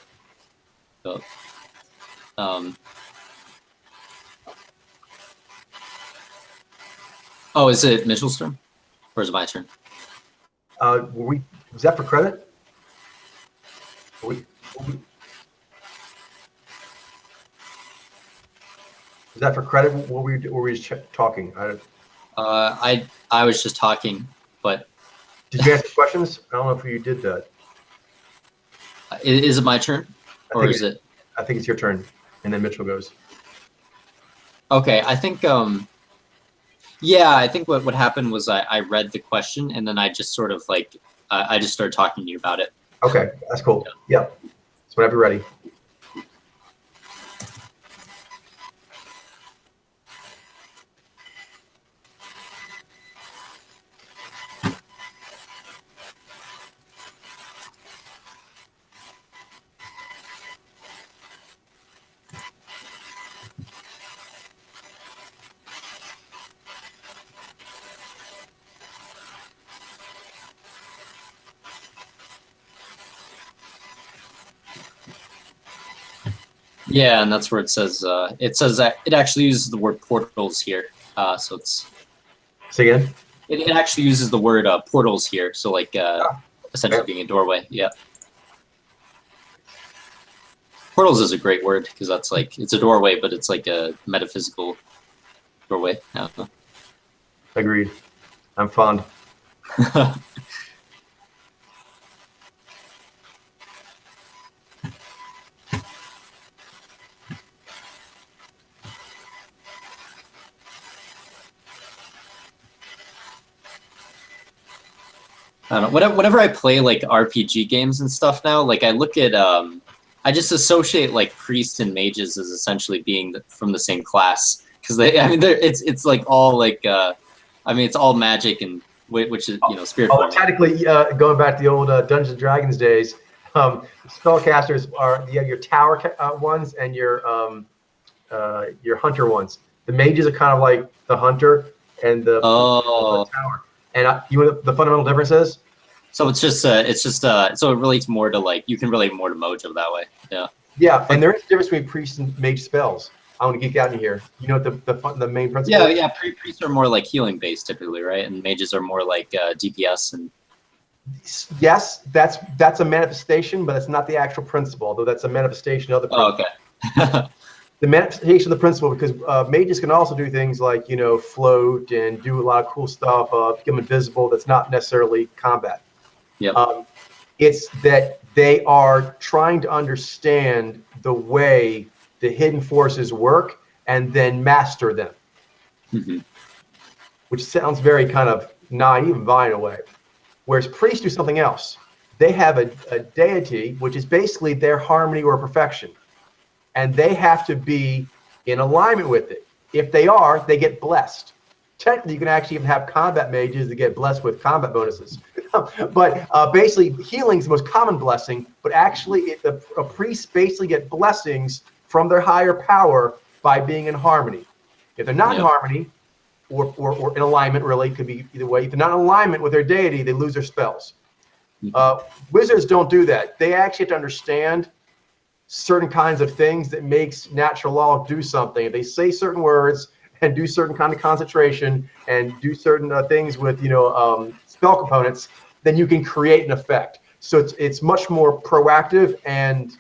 So, is it Mitchell's turn, or is it my turn? Was that for credit? Was that for credit? What were we just talking? I was just talking, but did you ask questions? I don't know if you did that. Is it my turn, or is it? I think it's your turn, and then Mitchell goes. Okay, I think. Yeah, I think what happened was I read the question and then I just sort of like I just started talking to you about it. Okay, that's cool. Yeah. So whenever you're ready. Yeah, and that's where it says that it actually uses the word portals here. So it's Say again. it actually uses the word portals here. So like essentially being a doorway. Yeah. Portals is a great word because that's like it's a doorway, but it's like a metaphysical doorway. Yeah. Agreed. I'm fond. I don't know. Whenever I play like RPG games and stuff now, like I look at I just associate like priests and mages as essentially being from the same class because it's like all like it's all magic and which is spirit. Oh, technically, going back to the old Dungeons and Dragons days, spellcasters you have your tower ones and your hunter ones. The mages are kind of like the hunter and the tower. And you know what the fundamental difference is? So it's just so it relates more to like you can relate more to Mojo that way. Yeah. Yeah, and there is a difference between priest and mage spells. I want to geek out in here. You know what the main principle? Yeah. Priests are more like healing based typically, right? And mages are more like DPS and. Yes, that's a manifestation, but it's not the actual principle. Though that's a manifestation of the principle. Oh, okay. The manifestation of the principle, because mages can also do things like float and do a lot of cool stuff, become invisible. That's not necessarily combat. Yeah. It's that they are trying to understand the way the hidden forces work and then master them, which sounds very kind of naive and vine away. Whereas priests do something else. They have a deity, which is basically their harmony or perfection. And they have to be in alignment with it. If they are, they get blessed. Technically, you can actually even have combat mages that get blessed with combat bonuses. But basically, healing is the most common blessing. But actually, a priest basically get blessings from their higher power by being in harmony. If they're not in harmony, or in alignment, really, it could be either way. If they're not in alignment with their deity, they lose their spells. Wizards don't do that. They actually have to understand certain kinds of things that makes natural law do something. If they say certain words and do certain kind of concentration and do certain things with spell components, then you can create an effect. So it's much more proactive and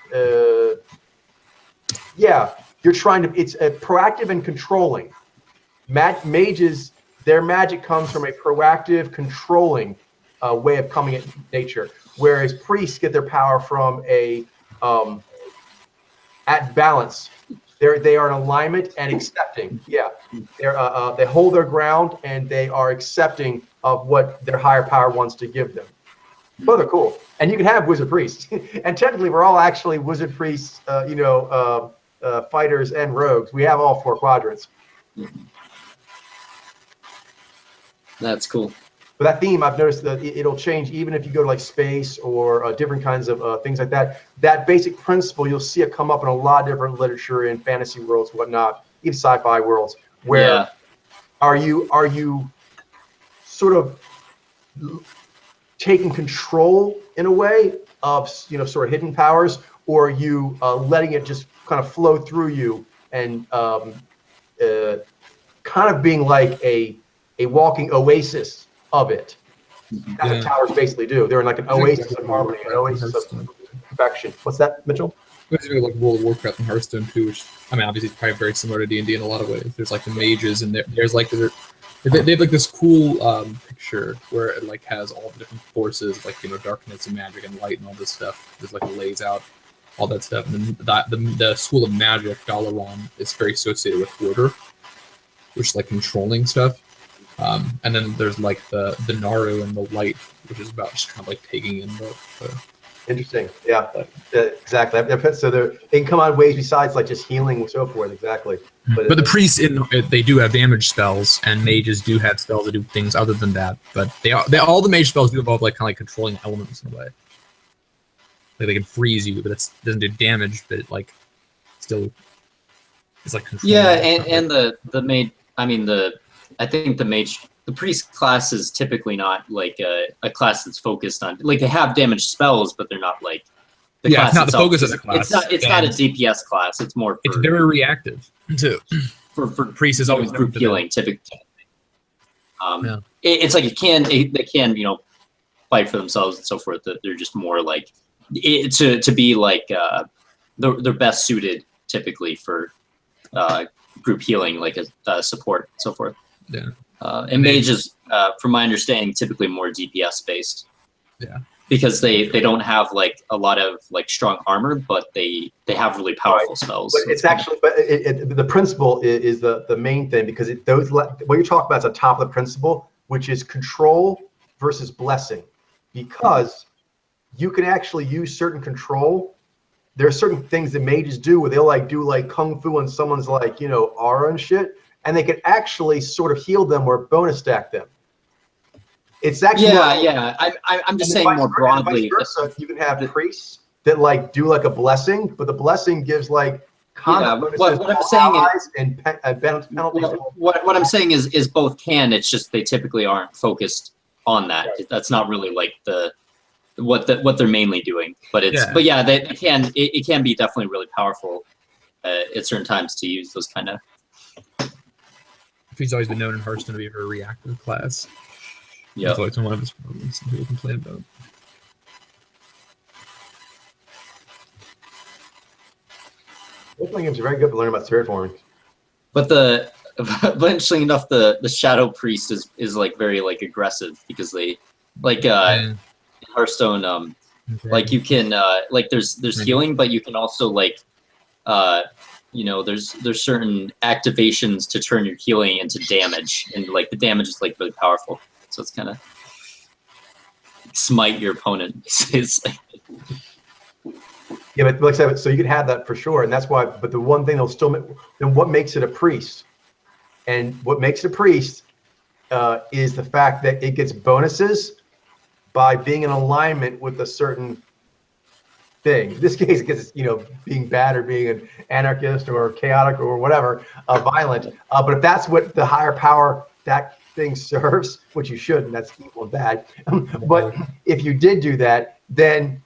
you're trying to. It's proactive and controlling. Mages, their magic comes from a proactive, controlling way of coming at nature, whereas priests get their power from a at balance. They are in alignment and accepting. Yeah, they hold their ground and they are accepting of what their higher power wants to give them. Both are cool, and you can have wizard priests, and technically we're all actually wizard priests. Fighters and rogues. We have all four quadrants. That's cool. But that theme, I've noticed that it'll change even if you go to like space or different kinds of things like that. That basic principle, you'll see it come up in a lot of different literature in fantasy worlds, whatnot, even sci-fi worlds. Where are you sort of taking control in a way of sort of hidden powers, or are you letting it just kind of flow through you and kind of being like a walking oasis of it? That's what towers basically do. They're in like an oasis of harmony, an oasis of perfection. What's that, Mitchell? It's like World of Warcraft and Hearthstone too, which obviously it's probably very similar to D&D in a lot of ways. There's like the mages, and there's like they have like this cool picture where it like has all the different forces, like darkness and magic and light and all this stuff. There's like lays out all that stuff, and then the school of magic, Dalaran, is very associated with order, which is like controlling stuff. And then there's like the Naru and the light, which is about just kind of like taking in the Interesting. Yeah, exactly. So they can come out ways besides like just healing and so forth. Exactly. But the priests, they do have damage spells, and mages do have spells that do things other than that. But all the mage spells do involve like kind of like controlling elements in a way. Like they can freeze you, but it doesn't do damage. But it like still, it's like controlling. Yeah, and the mage. I think the priest class is typically not like a class that's focused on, like, they have damage spells, but they're not like The Yeah, class it's not the itself focus of is- the class, It's not a and DPS class. It's more it's for very reactive too. priest is always known group for healing typically. Yeah. It's like they can fight for themselves and so forth. That they're just more like to be like they're best suited typically for group healing, like a support and so forth. Yeah. And mages, from my understanding, typically more DPS based. Yeah. Because they don't have like a lot of like strong armor, but they have really powerful spells. But it's actually, but the principle is the main thing, because what you're talking about is the top of the principle, which is control versus blessing. Because you can actually use certain control. There are certain things that mages do where they'll like do like kung fu and someone's like, aura and shit, and they can actually sort of heal them or bonus stack them. It's actually I'm just saying more broadly. Vice versa, you can have priests that like do like a blessing, but the blessing gives like bonuses what I'm to saying allies and penalties. What I'm saying is both can. It's just they typically aren't focused on that. Right. That's not really like what they're mainly doing. But they can. It can be definitely really powerful at certain times to use those kind of. He's always been known in Hearthstone to be a very reactive class. Yeah, that's always been one of his problems that people complain about. Both games are very good to learn about spirit forming. But interestingly enough, the Shadow Priest is like very like aggressive, because they like in Hearthstone like you can like there's healing, but you can also like there's certain activations to turn your healing into damage, and like the damage is like really powerful. So it's kind of smite your opponent. It's like, yeah, but like I said, so you can have that for sure, and that's why. But the one thing they'll still, then what makes it a priest, and what makes it a priest is the fact that it gets bonuses by being in alignment with a certain thing. In this case, it gets being bad or being an anarchist or chaotic or whatever, violent. But if that's what the higher power that thing serves, which you shouldn't, that's evil and bad. But if you did do that, then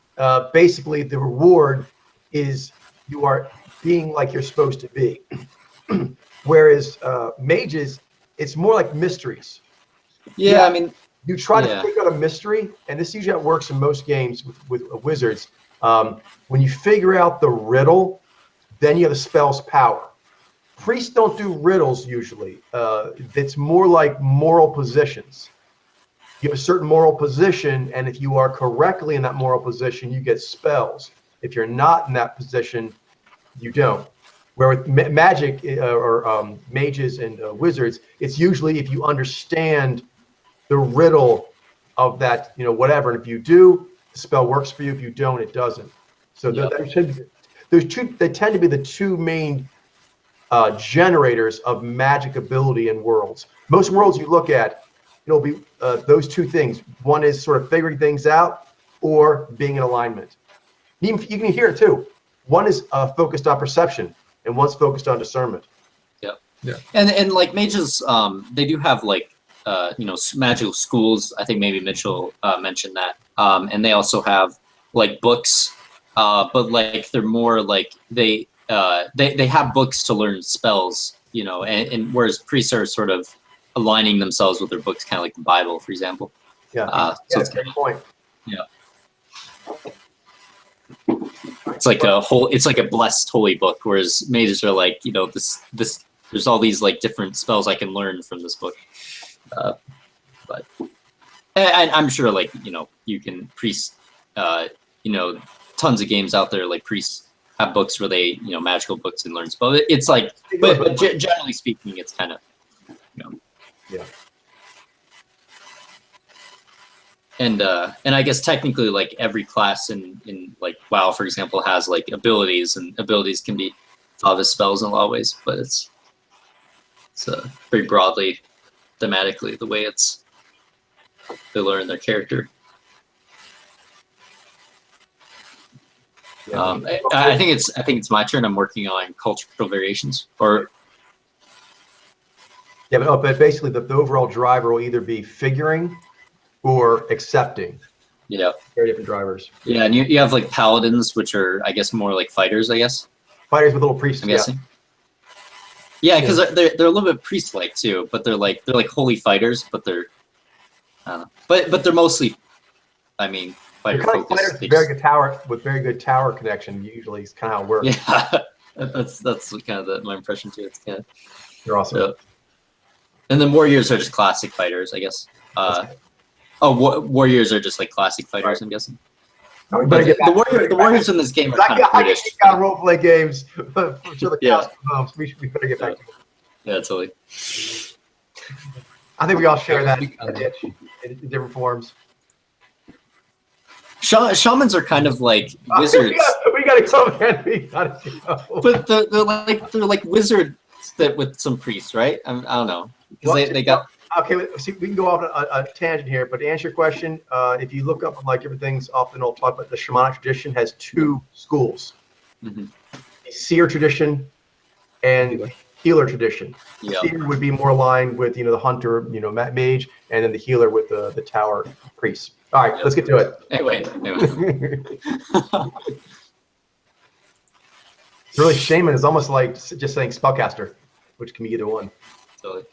basically the reward is you are being like you're supposed to be. Whereas mages, it's more like mysteries. I mean, you try to figure out a mystery, and this usually how it works in most games with wizards. When you figure out the riddle, then you have the spell's power. Priests don't do riddles usually. It's more like moral positions. You have a certain moral position, and if you are correctly in that moral position, you get spells. If you're not in that position, you don't. Where with magic or mages and wizards, it's usually if you understand the riddle of that, whatever. And if you do, the spell works for you. If you don't, it doesn't. So they tend to be the two main generators of magic ability in worlds. Most worlds you look at, it'll be those two things. One is sort of figuring things out, or being in alignment. You can hear it too. One is focused on perception, and one's focused on discernment. Yeah. And like mages, they do have like magical schools. I think maybe Mitchell mentioned that. And they also have like books, but like they're more like they have books to learn spells, and whereas priests are sort of aligning themselves with their books, kind of like the Bible, for example. Yeah. So it's a good point. Yeah. It's like a blessed holy book, whereas mages are like, this there's all these like different spells I can learn from this book. But I'm sure like, you can priests, tons of games out there, like priests have books where they, magical books and learn spells. It's like, but generally speaking, it's kind of, Yeah. And I guess technically like every class in like WoW, for example, has like abilities, and abilities can be thought of as spells in a lot of ways, but it's very broadly, thematically, the way they learn their character. Yeah. I think it's my turn. I'm working on cultural variations, or but basically the overall driver will either be figuring or accepting. Yeah. Very different drivers. Yeah, and you have like paladins, which are, I guess, more like fighters, I guess. Fighters with little priests. I'm guessing. Yeah, because they're a little bit priest-like too, but they're like holy fighters, but they're but they're mostly, I mean, They're fighter kind of focused. fighters with very good tower, with very good tower connection. Usually, is kind of how it works. Yeah, that's kind of my impression too. It's kind of, They're awesome. yeah. And then warriors are just classic fighters, I guess. Warriors are just like classic fighters, I'm guessing. No, we But better get back the warriors in this game are kind of I British. get got role play games for the Yeah. cast homes. We better get back to it. Yeah, totally. I think we all share that We can. itch in different forms. Shamans are kind of like wizards, We gotta go, man. We gotta go. but they're like wizards that with some priests, right? I don't know, because they got. Okay, see, we can go off a tangent here, but to answer your question, if you look up like everything's often I'll talk about the shamanic tradition has two schools: Mhm. a seer tradition and healer tradition. Yeah. Seer would be more aligned with the hunter, mage, and then the healer with the tower priest. All right, let's get to it. Anyway. Really, shaman is almost like just saying spellcaster, which can be either one. Totally.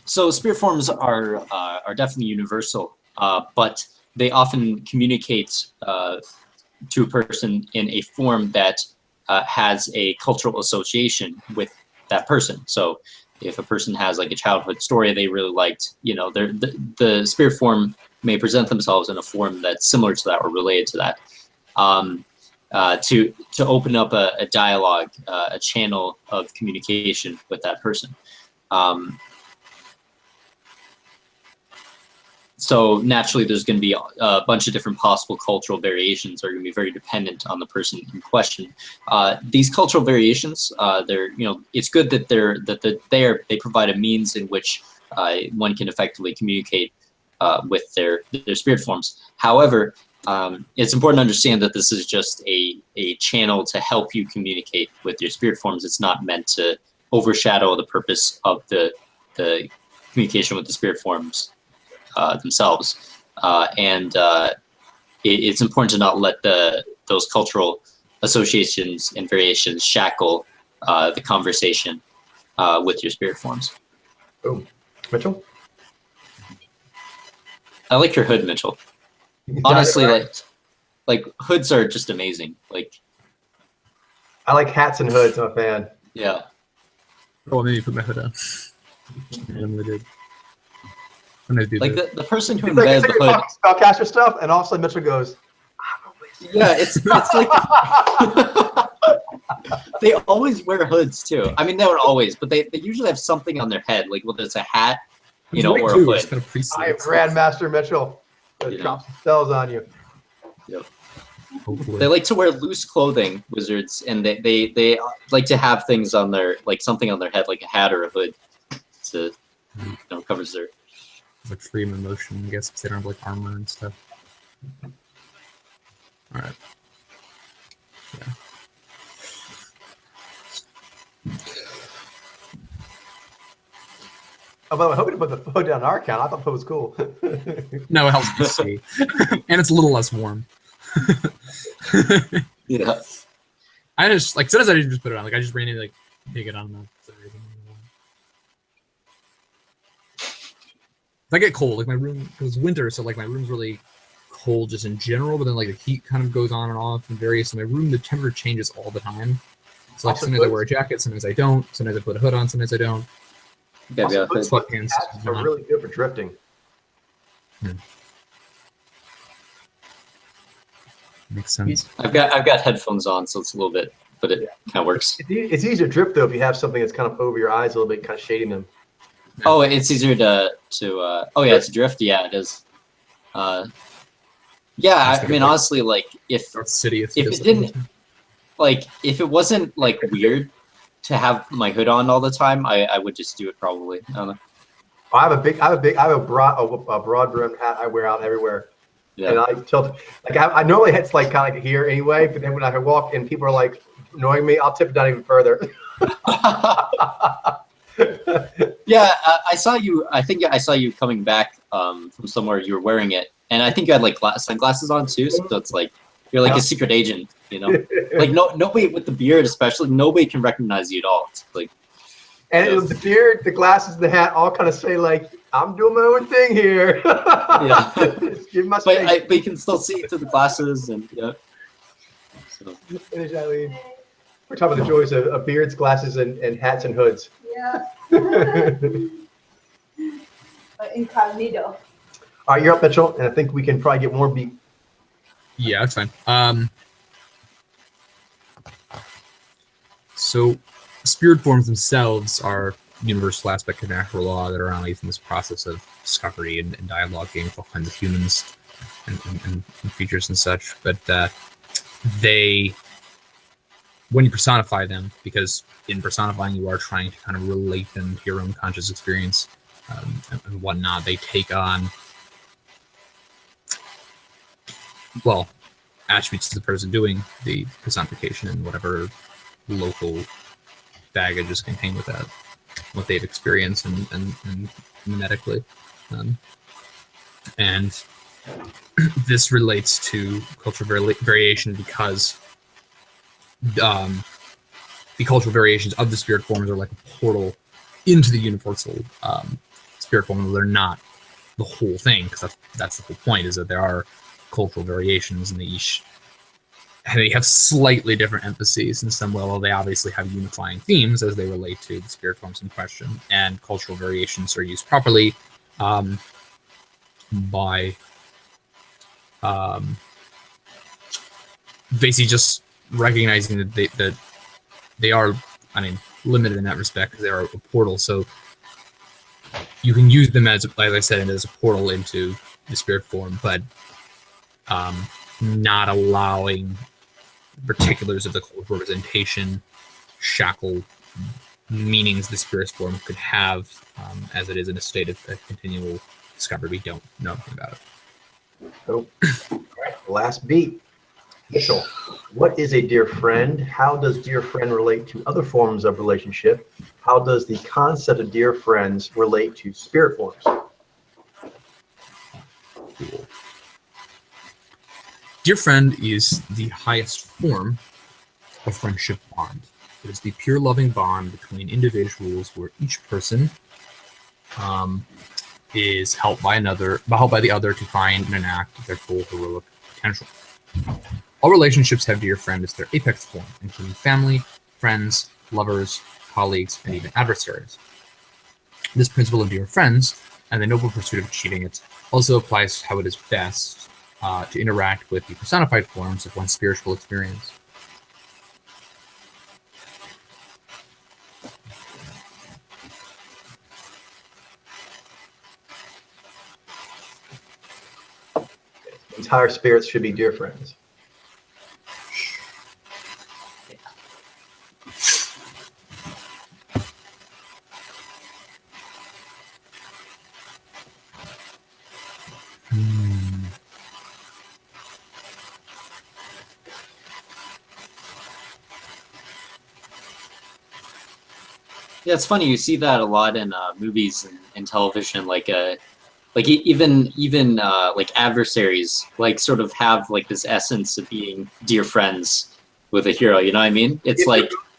So spirit forms are definitely universal, but they often communicate to a person in a form that has a cultural association with that person. So if a person has like a childhood story they really liked, the spirit form may present themselves in a form that's similar to that or related to that, to open up a dialogue, a channel of communication with that person. So naturally, there's going to be a bunch of different possible cultural variations that are going to be very dependent on the person in question. These cultural variations, it's good that they provide a means in which one can effectively communicate with their spirit forms. However, it's important to understand that this is just a channel to help you communicate with your spirit forms. It's not meant to overshadow the purpose of the communication with the spirit forms themselves, and it's important to not let those cultural associations and variations shackle the conversation with your spirit forms. Oh, Mitchell? I like your hood, Mitchell. Honestly, like hoods are just amazing. Like, I like hats and hoods. I'm a fan. yeah. Oh, maybe put my hood on. I really did. I'm gonna do Like that. the person who It's like invented the hood. spellcaster stuff, and all of a sudden Mitchell goes, Yeah, it's like they always wear hoods too. I mean, they don't always, but they usually have something on their head, like whether it's a hat, He's or white a too, hood. it's kind of priestly. I am Grandmaster Mitchell. Yeah. Drop some spells on you. Hopefully. They like to wear loose clothing, wizards, and they like to have things on their, like something on their head, like a hat or a hood, to covers their. like freedom of motion, I guess, because they don't have like armor and stuff. All right. Yeah. Oh, by the way, I hope you put the hood down on our account. I thought the hood was cool. No, it helps me see, and it's a little less warm. Yeah. I just like sometimes I didn't just put it on. Like I just randomly like take it on. If I get cold, like my room, because it's winter, so like my room's really cold just in general. But then like the heat kind of goes on and off and various. In my room, the temperature changes all the time. So like Also sometimes I hoods? wear a jacket, sometimes I don't. Sometimes I put a hood on, sometimes I don't. Yeah, Also, yeah. hoods Sweatpants, and hats are not. really good for drifting. Makes sense. I've got headphones on, so it's a little bit, but it kind of works. It's easy to drift though if you have something that's kind of over your eyes a little bit, kind of shading them. Oh, it's easier to oh yeah, to drift. Yeah, it is. Yeah, That's I good mean, point. honestly, like if North City. if it didn't like if it wasn't like weird to have my hood on all the time, I would just do it probably. I don't know. I have a broad brimmed hat I wear out everywhere, Yeah. and I tilt like I normally it's like kind of like here anyway, but then when I walk and people are like annoying me, I'll tip it down even further. Yeah, I saw you. I think I saw you coming back from somewhere. You were wearing it, and I think you had like sunglasses on too. So it's like you're like a secret agent, you know. Like nobody with the beard, especially nobody can recognize you at all. It's like, And the beard, the glasses, the hat, all kind of say like, "I'm doing my own thing here." Yeah. Give my space. but you can still see through the glasses, and yeah. So. Finish, Eileen. We're talking about the joys of beards, glasses, and hats and hoods. Yeah. All Incognito. right, you're up, Mitchell, and I think we can probably get more beat. Yeah, that's fine. So spirit forms themselves are universal aspect of natural law that are only in this process of discovery and dialoguing with all kinds of humans and creatures and such. But they, when you personify them, because in personifying you are trying to kind of relate them to your own conscious experience and whatnot, they take on, well, attributes of the person doing the personification and whatever local baggage is contained with that, what they've experienced and mimetically. And this relates to cultural variation because the cultural variations of the spirit forms are like a portal into the universal spirit form. They're not the whole thing, because that's the whole point, is that there are cultural variations and they have slightly different emphases in some level. They obviously have unifying themes as they relate to the spirit forms in question, and cultural variations are used properly by basically just recognizing that they are, I mean, limited in that respect because they are a portal. So you can use them as, like I said, as a portal into the spirit form, but not allowing particulars of the cultural representation shackle meanings the spirit form could have, as it is in a state of continual discovery. We don't know anything about it. So, all right, last beat. Mitchell, what is a dear friend? How does dear friend relate to other forms of relationship? How does the concept of dear friends relate to spirit forms? Cool. Dear friend is the highest form of friendship bond. It is the pure loving bond between individuals where each person is helped by the other to find and enact their full heroic potential. All relationships have dear friend as their apex form, including family, friends, lovers, colleagues, and even adversaries. This principle of dear friends and the noble pursuit of achieving it also applies to how it is best to interact with the personified forms of one's spiritual experience. Entire spirits should be dear friends. Yeah, it's funny. You see that a lot in movies and television, even like adversaries, like sort of have like this essence of being dear friends with a hero. You know what I mean? It's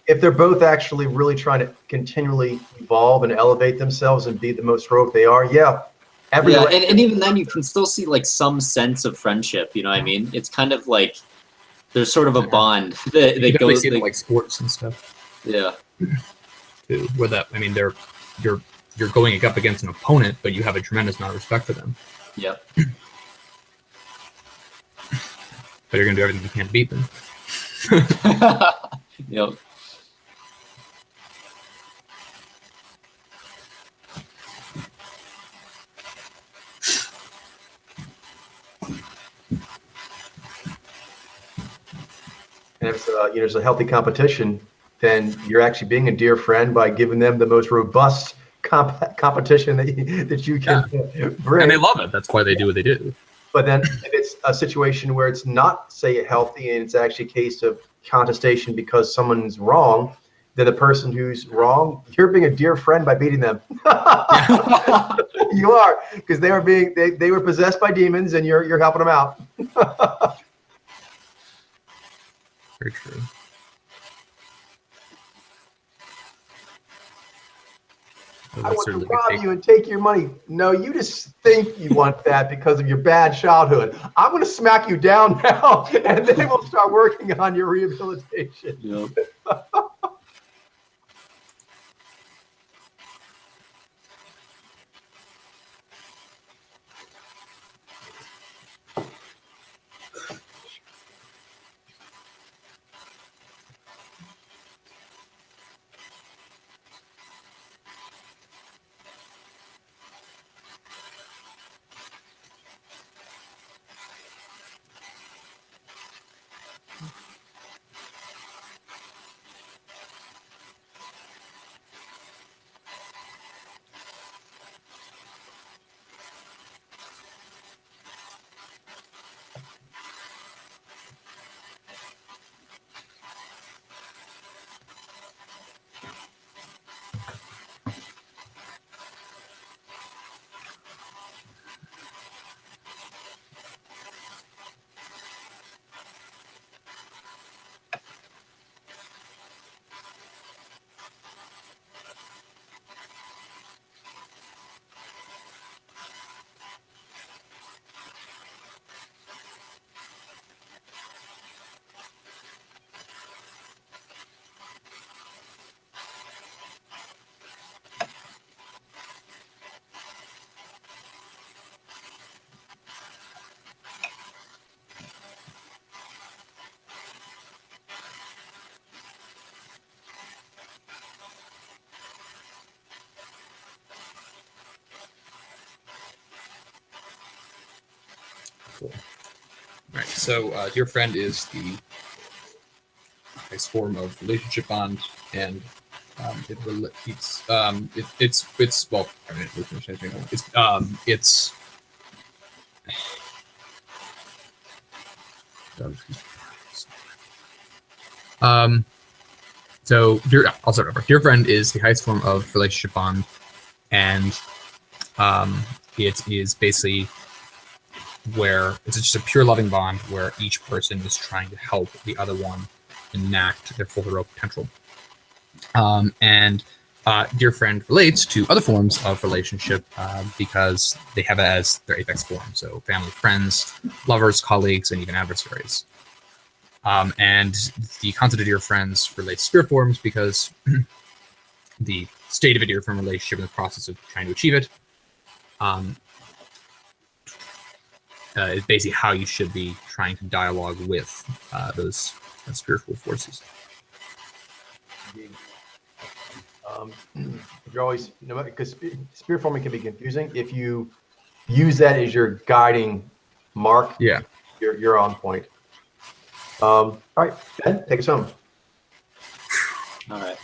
If they're both actually really trying to continually evolve and elevate themselves and be the most heroic they are, yeah. And even then you can still see like some sense of friendship. You know what I mean? It's kind of like There's sort of a bond You that definitely goes. see it in, like sports and stuff Yeah. too. Where that, I mean, you're going up against an opponent, but you have a tremendous amount of respect for them. Yep. But you're gonna do everything you can to beat them. Yep. And if there's a healthy competition, then you're actually being a dear friend by giving them the most robust competition that you can bring. And they love it. That's why they do what they do. But then if it's a situation where it's not, say, healthy and it's actually a case of contestation because someone's wrong, then the person who's wrong, you're being a dear friend by beating them. You are, because they were possessed by demons and you're helping them out. Very true. I want to rob you and take your money. No, you just think you want that because of your bad childhood. I'm going to smack you down now, and then we'll start working on your rehabilitation. Yep. Cool. All right. So, dear friend is the highest form of relationship bond, and it's well, I mean, it's so I'll start over. Dear friend is the highest form of relationship bond, and it is basically where it's just a pure loving bond where each person is trying to help the other one enact their full heroic potential. And dear friend relates to other forms of relationship because they have it as their apex form. So family, friends, lovers, colleagues, and even adversaries. And the concept of dear friends relates to spirit forms because the state of a dear friend relationship and the process of trying to achieve it is basically how you should be trying to dialogue with those spiritual forces. You're always, because spirit forming can be confusing. If you use that as your guiding mark, yeah, you're on point. All right, Ben, take us home. All right.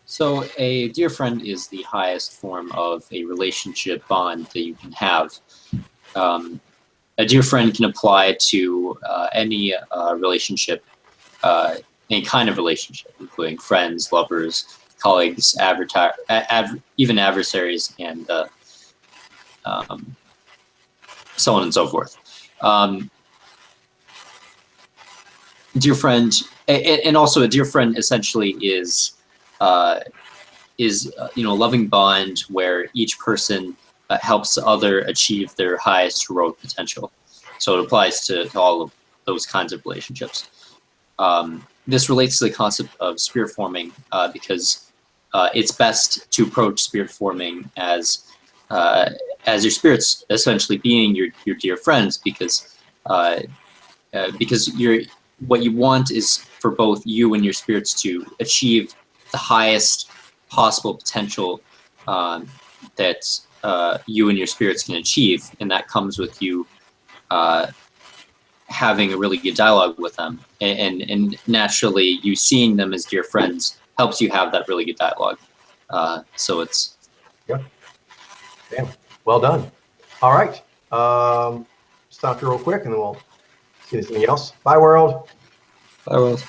So a dear friend is the highest form of a relationship bond that you can have. A dear friend can apply to any relationship, any kind of relationship, including friends, lovers, colleagues, even adversaries, and so on and so forth. Dear friend, and also a dear friend essentially is a loving bond where each person helps the other achieve their highest heroic potential. So it applies to all of those kinds of relationships. This relates to the concept of spirit forming because it's best to approach spirit forming as your spirits essentially being your dear friends, because what you want is for both you and your spirits to achieve the highest possible potential that you and your spirits can achieve, and that comes with you having a really good dialogue with them, and naturally you seeing them as dear friends helps you have that really good dialogue. So it's Damn. Well done. All right. Stop here real quick and then we'll see anything else. Bye, world. Bye, world.